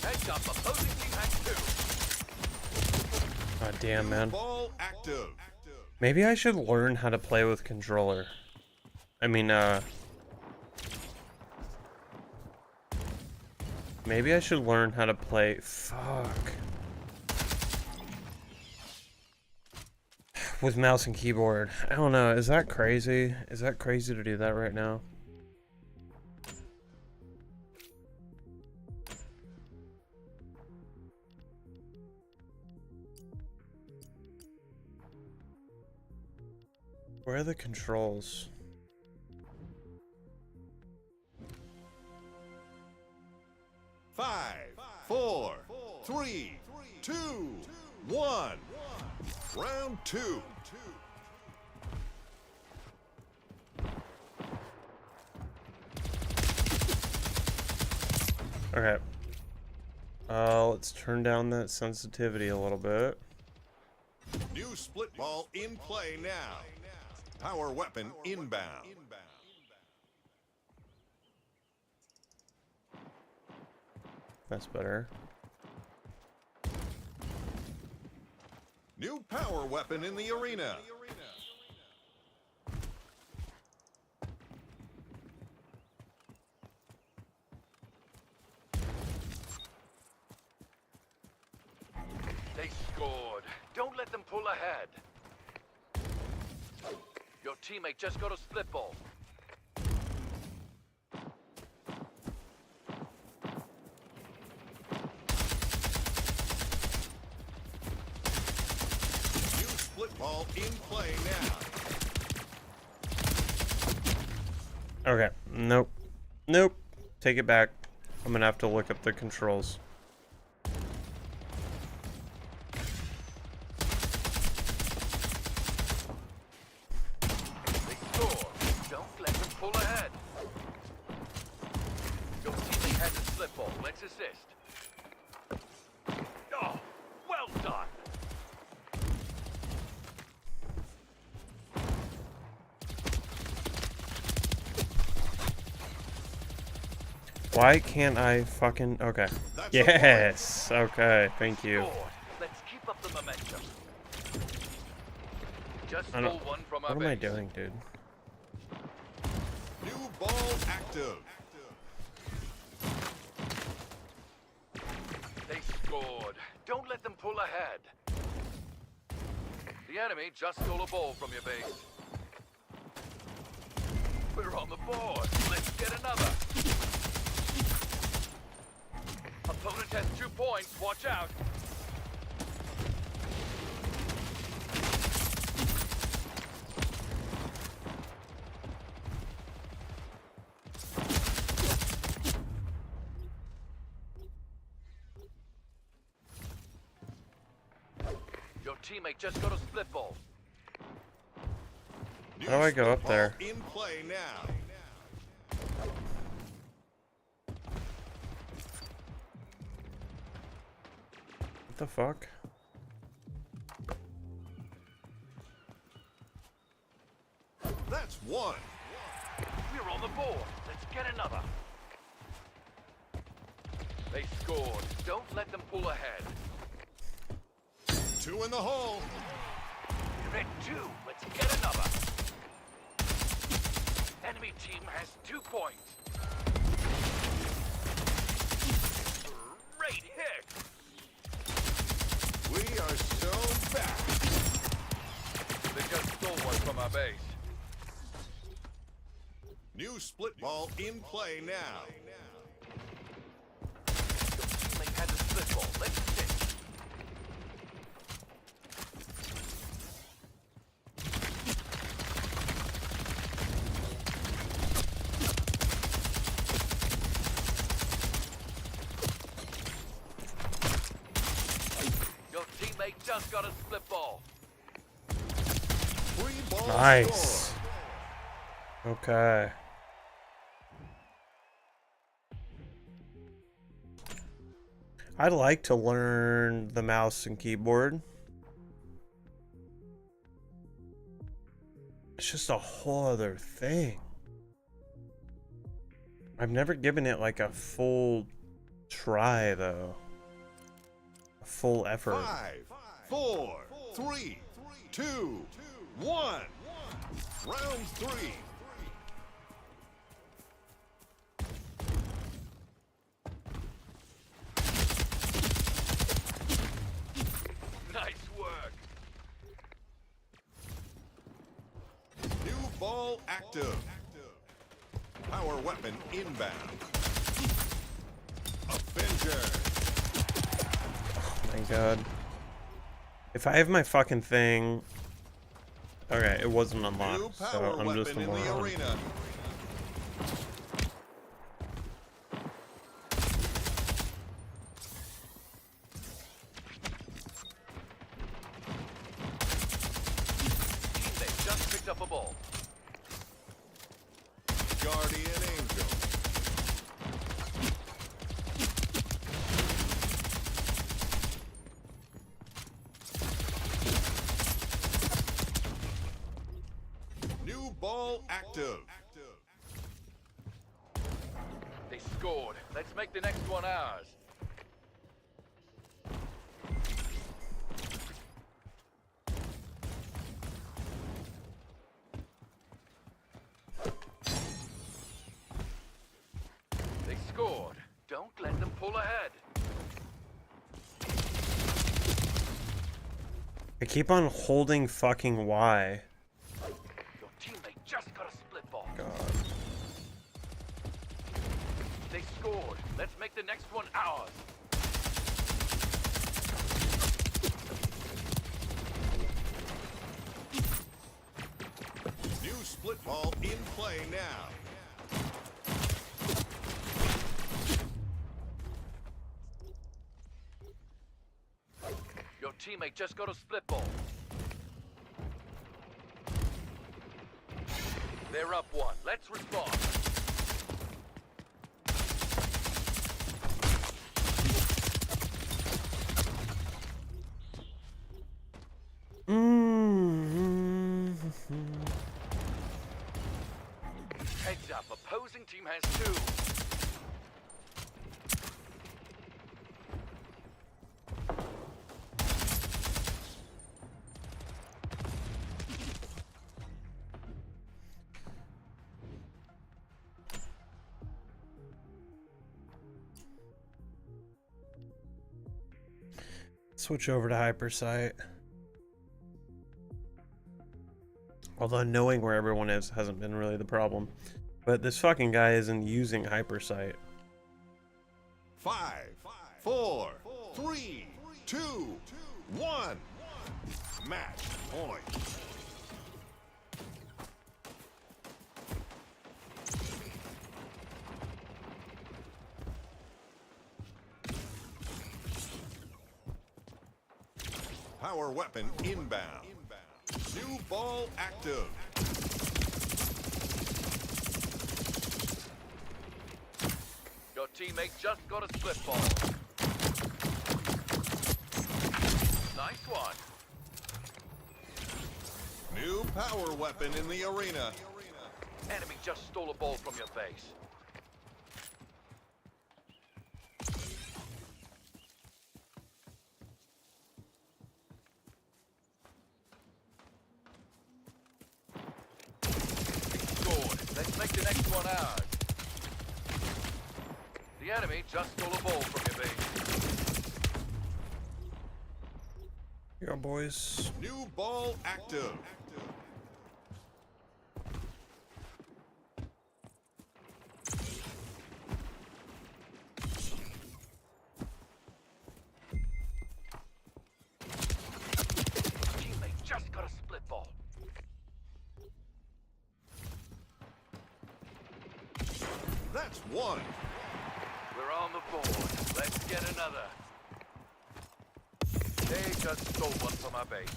[SPEAKER 9] Heads up. Opposing team has 2.
[SPEAKER 1] God damn, man.
[SPEAKER 8] Ball active.
[SPEAKER 1] Maybe I should learn how to play with controller. I mean, maybe I should learn how to play. Fuck. With mouse and keyboard. I don't know. Is that crazy? Is that crazy to do that right now? Where are the controls?
[SPEAKER 8] Five, 4, 3, 2, 1. Round 2.
[SPEAKER 1] Okay. Let's turn down that sensitivity a little bit.
[SPEAKER 8] New split ball in play now. Power weapon inbound.
[SPEAKER 1] That's better.
[SPEAKER 8] New power weapon in the arena.
[SPEAKER 9] They scored. Don't let them pull ahead. Your teammate just got a split ball.
[SPEAKER 8] New split ball in play now.
[SPEAKER 1] Okay. Nope. Nope. Take it back. I'm gonna have to look up the controls.
[SPEAKER 9] They score. Don't let them pull ahead. Your teammate has a split ball. Let's assist. Oh, well done.
[SPEAKER 1] Why can't I fucking... Okay. Yes! Okay, thank you.
[SPEAKER 9] Scored. Let's keep up the momentum. Just
[SPEAKER 1] I don't...
[SPEAKER 9] stole one from
[SPEAKER 1] What
[SPEAKER 9] our
[SPEAKER 1] am I
[SPEAKER 9] base.
[SPEAKER 1] doing, dude?
[SPEAKER 8] New ball active.
[SPEAKER 9] They scored. Don't let them pull ahead. The enemy just stole a ball from your base. We're on the board. Let's get another. Opponent has 2 points. Watch out. Your teammate just got a split ball.
[SPEAKER 8] New
[SPEAKER 1] How do I go
[SPEAKER 8] split
[SPEAKER 1] up there?
[SPEAKER 8] ball in play now.
[SPEAKER 1] What the fuck?
[SPEAKER 8] That's 1.
[SPEAKER 9] We're on the board. Let's get another. They scored. Don't let them pull ahead.
[SPEAKER 8] 2 in the hole.
[SPEAKER 9] You're at 2. Let's get another. Enemy team has 2 points. Great hit.
[SPEAKER 8] We are so back.
[SPEAKER 9] They just stole one from our base.
[SPEAKER 8] New split ball in play now.
[SPEAKER 9] Your teammate has a split ball. Let's stick. Your teammate just got a split ball.
[SPEAKER 8] 3 balls
[SPEAKER 1] Nice.
[SPEAKER 8] scored.
[SPEAKER 1] Okay. I'd like to learn the mouse and keyboard. It's just a whole other thing. I've never given it like a full try though. A full effort.
[SPEAKER 8] 5, 4, 3, 2, 1. Round 3.
[SPEAKER 9] Nice work.
[SPEAKER 8] New ball active. Power weapon inbound. Avenger.
[SPEAKER 1] My god. If I have my fucking thing. Okay, it wasn't
[SPEAKER 8] New
[SPEAKER 1] unlocked, so
[SPEAKER 8] power
[SPEAKER 1] I'm just a
[SPEAKER 8] weapon in the
[SPEAKER 1] moron.
[SPEAKER 8] arena.
[SPEAKER 9] Teammate just picked up a ball.
[SPEAKER 8] Guardian Angel. New ball active.
[SPEAKER 9] They scored. Let's make the next one ours. They scored. Don't let them pull ahead.
[SPEAKER 1] I keep on holding fucking Y.
[SPEAKER 9] Your teammate just got a split ball.
[SPEAKER 1] God.
[SPEAKER 9] They scored. Let's make the next one ours.
[SPEAKER 8] New split ball in play now.
[SPEAKER 9] Your teammate just got a split ball. They're up 1. Let's respond. Heads up, opposing team has 2.
[SPEAKER 1] Switch over to hypersight. Although knowing where everyone is hasn't been really the problem. But this fucking guy isn't using hypersight.
[SPEAKER 8] 5, 4, 3, 2, 1. Match point. Power weapon inbound. New ball active.
[SPEAKER 9] Your teammate just got a split ball. Nice one.
[SPEAKER 8] New power weapon in the arena.
[SPEAKER 9] Enemy just stole a ball from your base. just stole a ball from your base.
[SPEAKER 1] Here you go, boys.
[SPEAKER 8] New ball active.
[SPEAKER 9] Teammate just got a split ball.
[SPEAKER 8] That's one.
[SPEAKER 9] We're on the board. Let's get another. They just stole one from our base.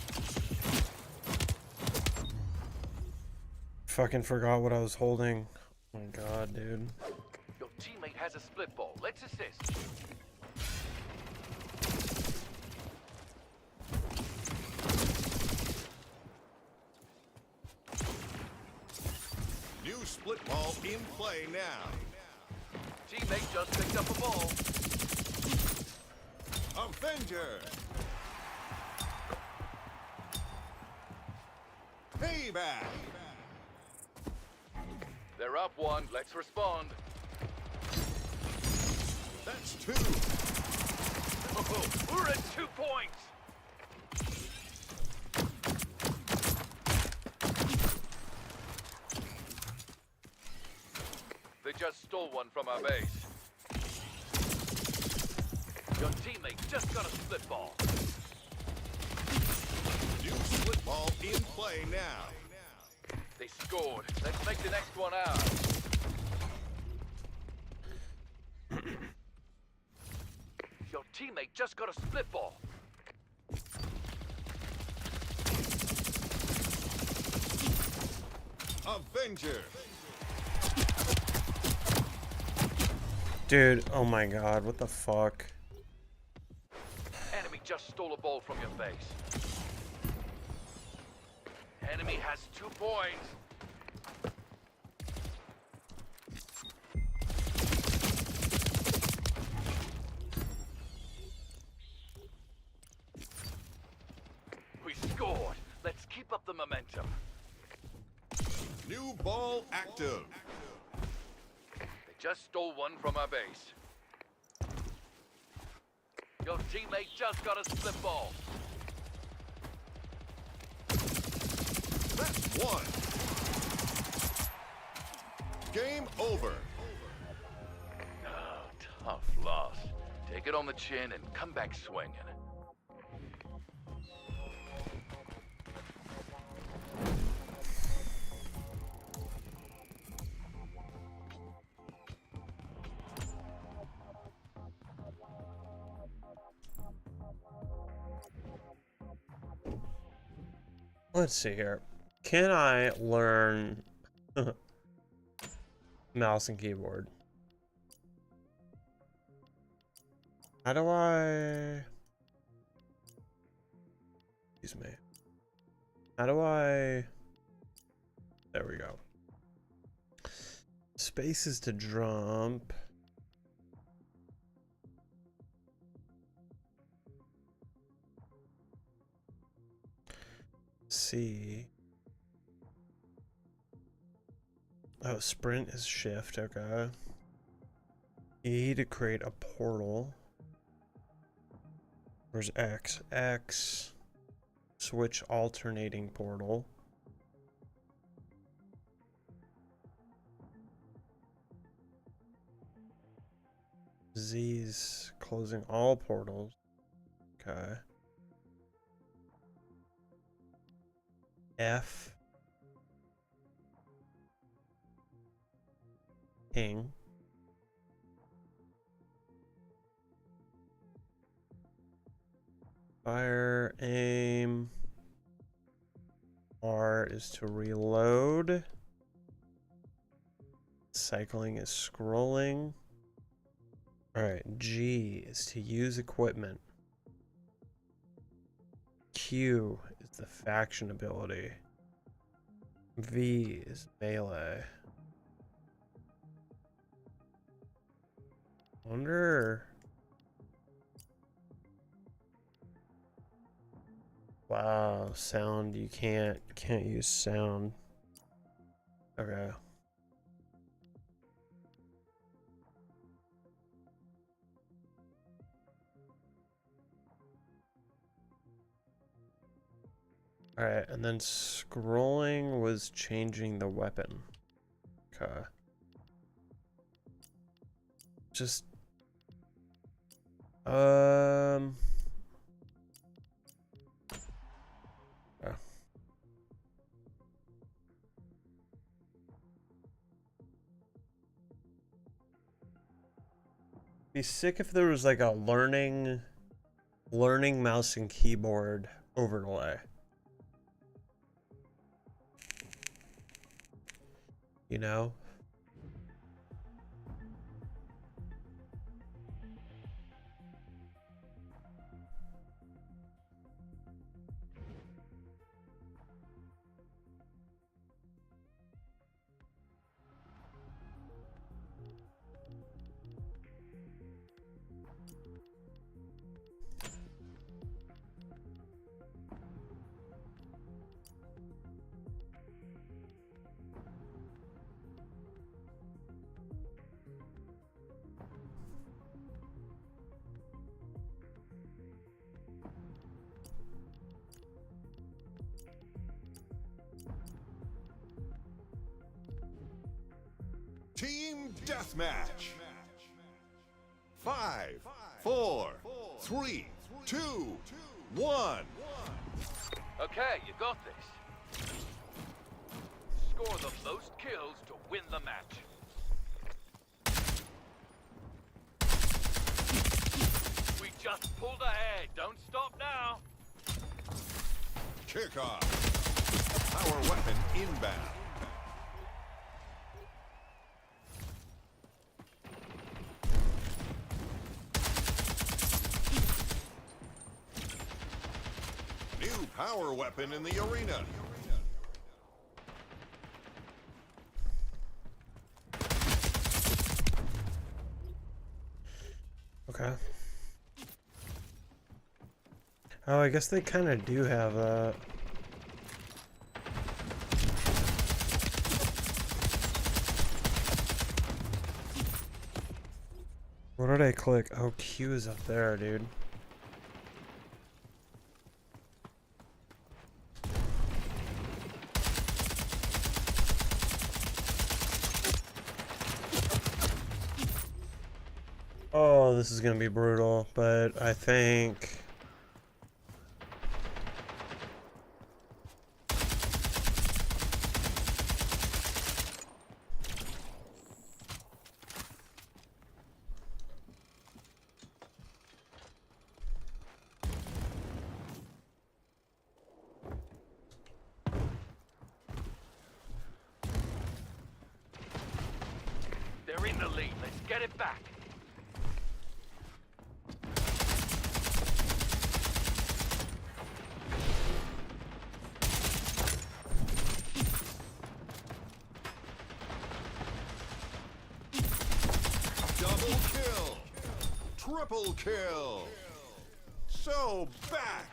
[SPEAKER 1] Fucking forgot what I was holding. Oh my god, dude.
[SPEAKER 9] Your teammate has a split ball. Let's assist.
[SPEAKER 8] New split ball in play now.
[SPEAKER 9] Teammate just picked up a ball.
[SPEAKER 8] Avenger. Payback.
[SPEAKER 9] They're up one. Let's respond.
[SPEAKER 8] That's two.
[SPEAKER 9] Oh, we're at 2 points. They just stole one from our base. Your teammate just got a split ball.
[SPEAKER 8] New split ball in play now.
[SPEAKER 9] They scored. Let's make the next one out. Your teammate just got a split ball.
[SPEAKER 8] Avenger.
[SPEAKER 1] Dude, oh my god, what the fuck?
[SPEAKER 9] Enemy just stole a ball from your base. Enemy has 2 points. We scored. Let's keep up the momentum.
[SPEAKER 8] New ball active.
[SPEAKER 9] They just stole one from our base. Your teammate just got a split ball.
[SPEAKER 8] That's one. Game over.
[SPEAKER 9] Oh, tough loss. Take it on the chin and come back swinging.
[SPEAKER 1] Let's see here. Can I learn mouse and keyboard? How do I... Excuse me. How do I... There we go. Space is to jump. C. Oh, sprint is shift, okay. E to create a portal. Where's X? X. Switch alternating portal. Z's closing all portals. Okay. F. Ping. Fire, aim. R is to reload. Cycling is scrolling. Alright, G is to use equipment. Q is the faction ability. V is melee. Wonder. Wow, sound, you can't use sound. Okay. Alright, and then scrolling was changing the weapon. Okay. Just... Yeah. Be sick if there was like a learning mouse and keyboard overlay. You know?
[SPEAKER 8] Team Deathmatch. 5, 4, 3, 2, 1.
[SPEAKER 9] Okay, you got this. Score the most kills to win the match. We just pulled ahead. Don't stop now.
[SPEAKER 8] Kickoff. Power weapon inbound. New power weapon in the arena.
[SPEAKER 1] Okay. Oh, I guess they kind of do have that. What did I click? Oh, Q is up there, dude. Oh, this is gonna be brutal, but I think...
[SPEAKER 9] They're in the lead. Let's get it back.
[SPEAKER 8] Double kill. Triple kill. So back.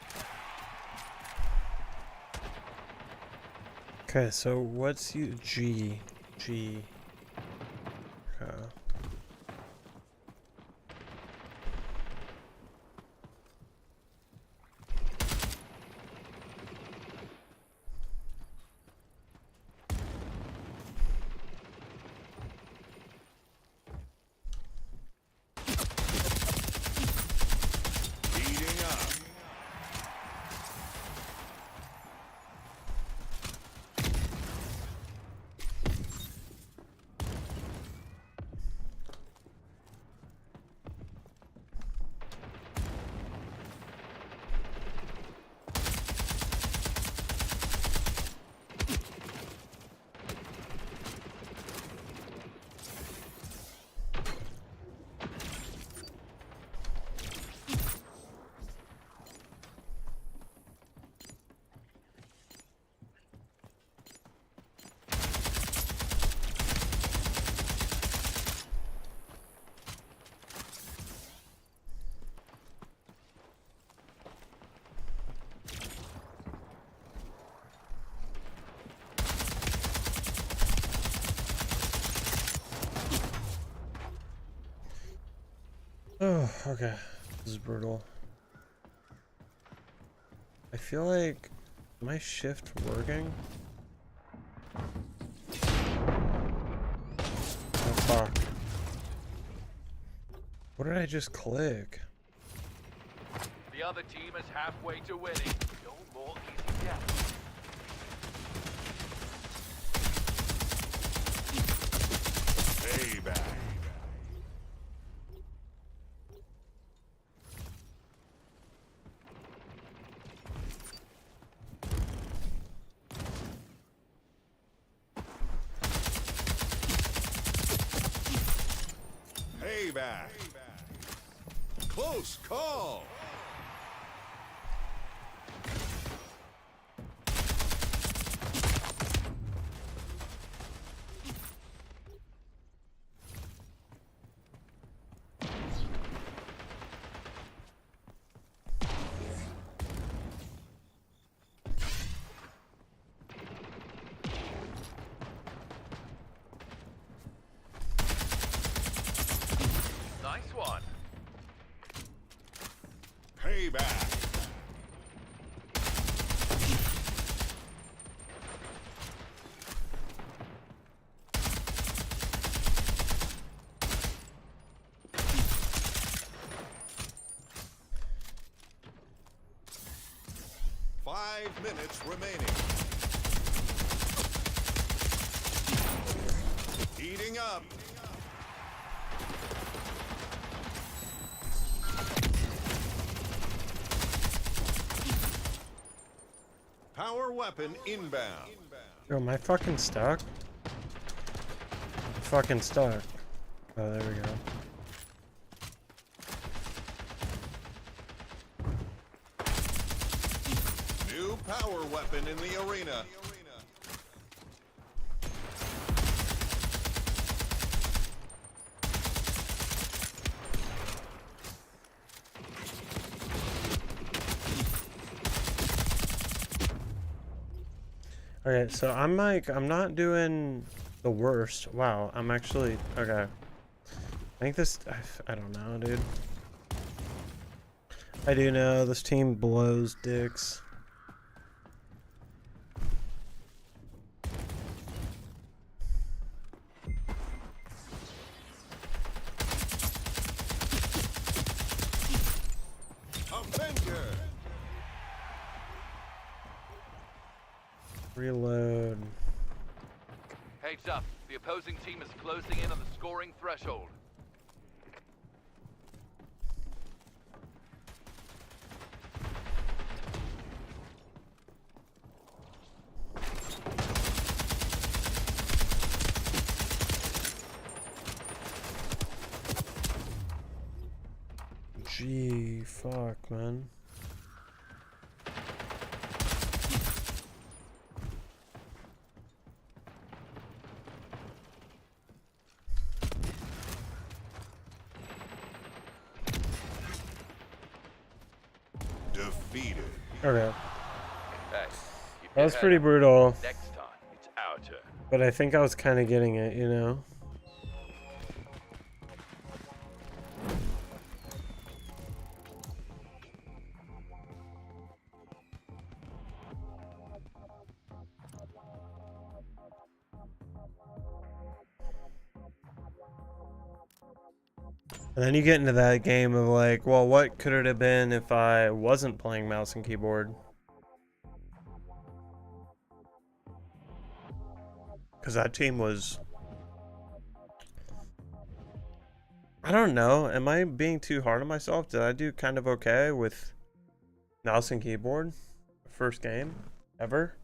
[SPEAKER 1] Okay, so what's you... G. Okay.
[SPEAKER 8] Heating up.
[SPEAKER 1] Oh, okay. This is brutal. I feel like my shift working? Oh fuck. What did I just click?
[SPEAKER 9] The other team is halfway to winning. No more easy deaths.
[SPEAKER 8] Payback. Payback. Close call.
[SPEAKER 9] Nice one.
[SPEAKER 8] Payback. Five minutes remaining. Heating up. Power weapon inbound.
[SPEAKER 1] Yo, am I fucking stuck? I'm fucking stuck. Oh, there we go.
[SPEAKER 8] New power weapon in the arena.
[SPEAKER 1] Okay, so I'm not doing the worst. Wow, I'm actually, okay. I think this, I don't know, dude. I do know this team blows dicks.
[SPEAKER 8] Avenger.
[SPEAKER 1] Reload.
[SPEAKER 9] Heads up. The opposing team is closing in on the scoring threshold.
[SPEAKER 1] Gee, fuck, man.
[SPEAKER 8] Defeated.
[SPEAKER 1] Okay.
[SPEAKER 9] Hey, keep
[SPEAKER 1] That
[SPEAKER 9] your
[SPEAKER 1] was
[SPEAKER 9] head
[SPEAKER 1] pretty
[SPEAKER 9] up.
[SPEAKER 1] brutal,
[SPEAKER 9] Next time, it's our turn.
[SPEAKER 1] but I think I was kind of getting it, you know? And then you get into that game of like, well, what could it have been if I wasn't playing mouse and keyboard? Because that team was... I don't know. Am I being too hard on myself? Did I do kind of okay with mouse and keyboard? First game ever?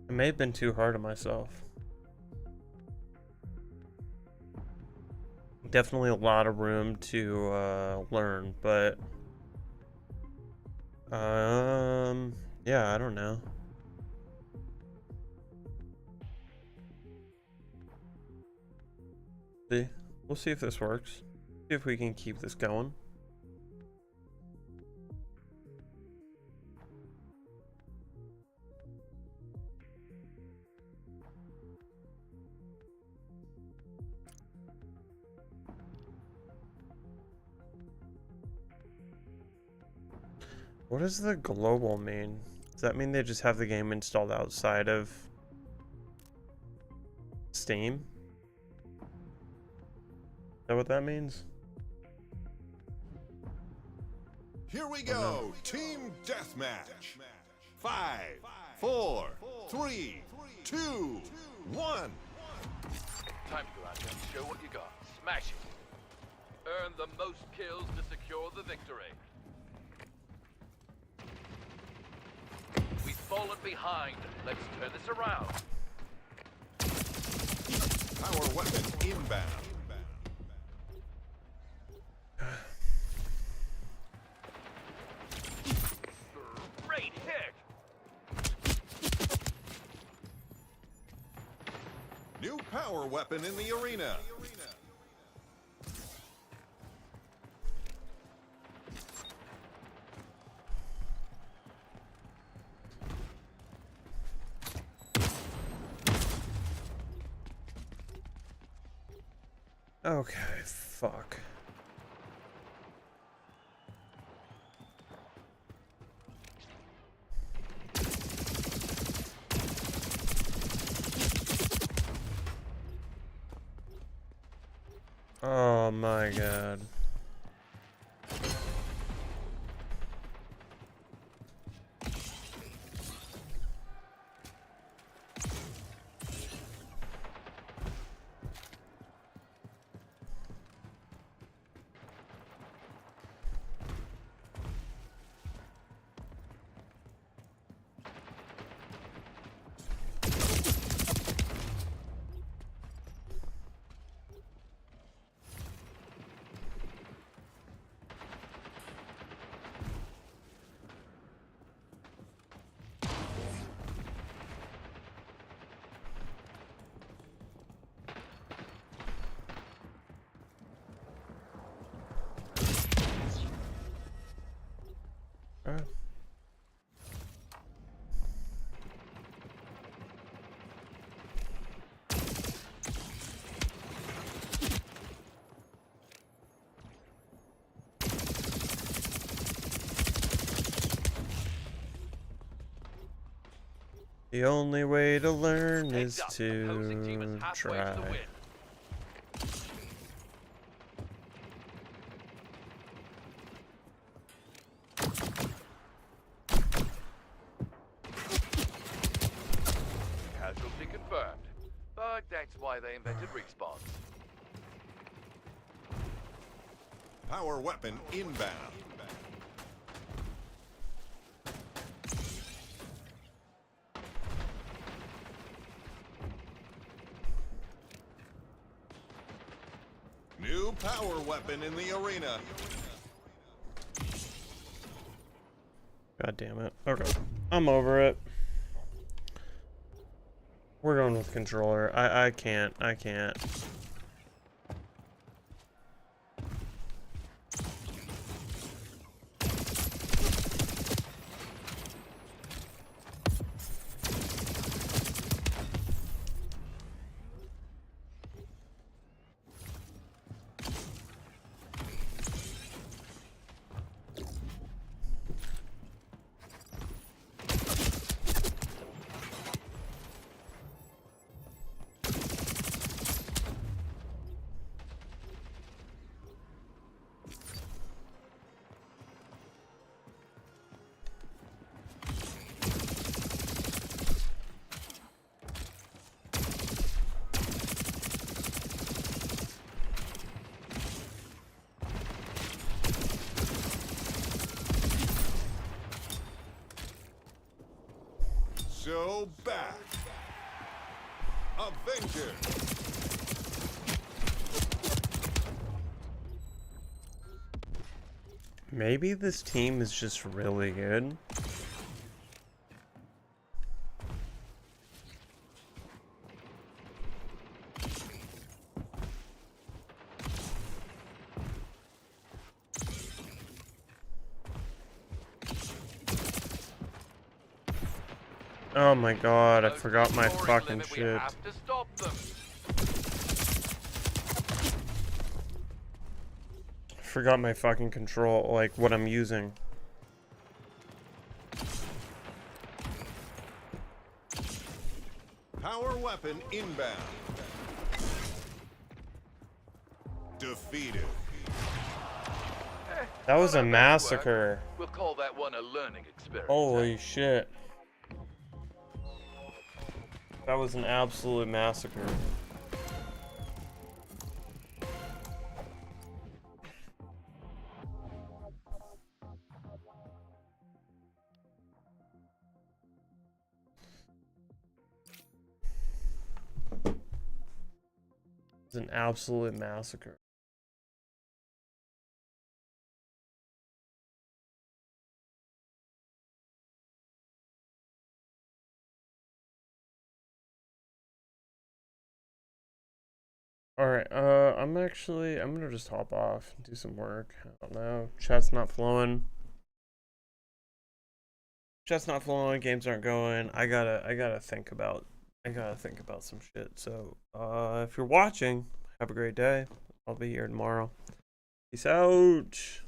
[SPEAKER 1] I may have been too hard on myself. Definitely a lot of room to learn, but yeah, I don't know. See, we'll see if this works. See if we can keep this going. What does the global mean? Does that mean they just have the game installed outside of Steam? Is that what that means?
[SPEAKER 8] Here we go. Team Deathmatch. 5, 4, 3, 2, 1.
[SPEAKER 9] Time to go out there and show what you got. Smash it. Earn the most kills to secure the victory. We've fallen behind. Let's turn this around.
[SPEAKER 8] Power weapon inbound.
[SPEAKER 9] Great hit.
[SPEAKER 8] New power weapon in the arena.
[SPEAKER 1] Okay, fuck. Oh my god. The only way to learn is
[SPEAKER 9] Heads up, opposing team is
[SPEAKER 1] to
[SPEAKER 9] halfway to the
[SPEAKER 1] try.
[SPEAKER 9] win. Casualty confirmed. But that's why they invented respawns.
[SPEAKER 8] Power weapon inbound. New power weapon in the arena.
[SPEAKER 1] God damn it. Okay. I'm over it. We're going with controller. I can't.
[SPEAKER 8] go back. Avenger.
[SPEAKER 1] Maybe this team is just really good. Oh my god, I forgot my fucking shit.
[SPEAKER 9] We have to stop them.
[SPEAKER 1] Forgot my fucking control, like what I'm using.
[SPEAKER 8] Power weapon inbound. Defeated.
[SPEAKER 1] That was a
[SPEAKER 9] Not bad work.
[SPEAKER 1] massacre.
[SPEAKER 9] We'll call that one a learning experiment.
[SPEAKER 1] Holy shit. That was an absolute massacre. It's an absolute massacre. Alright, I'm gonna just hop off and do some work. I don't know. Chat's not flowing. Chat's not flowing, games aren't going. I gotta think about some shit. So if you're watching, have a great day. I'll be here tomorrow. Peace out.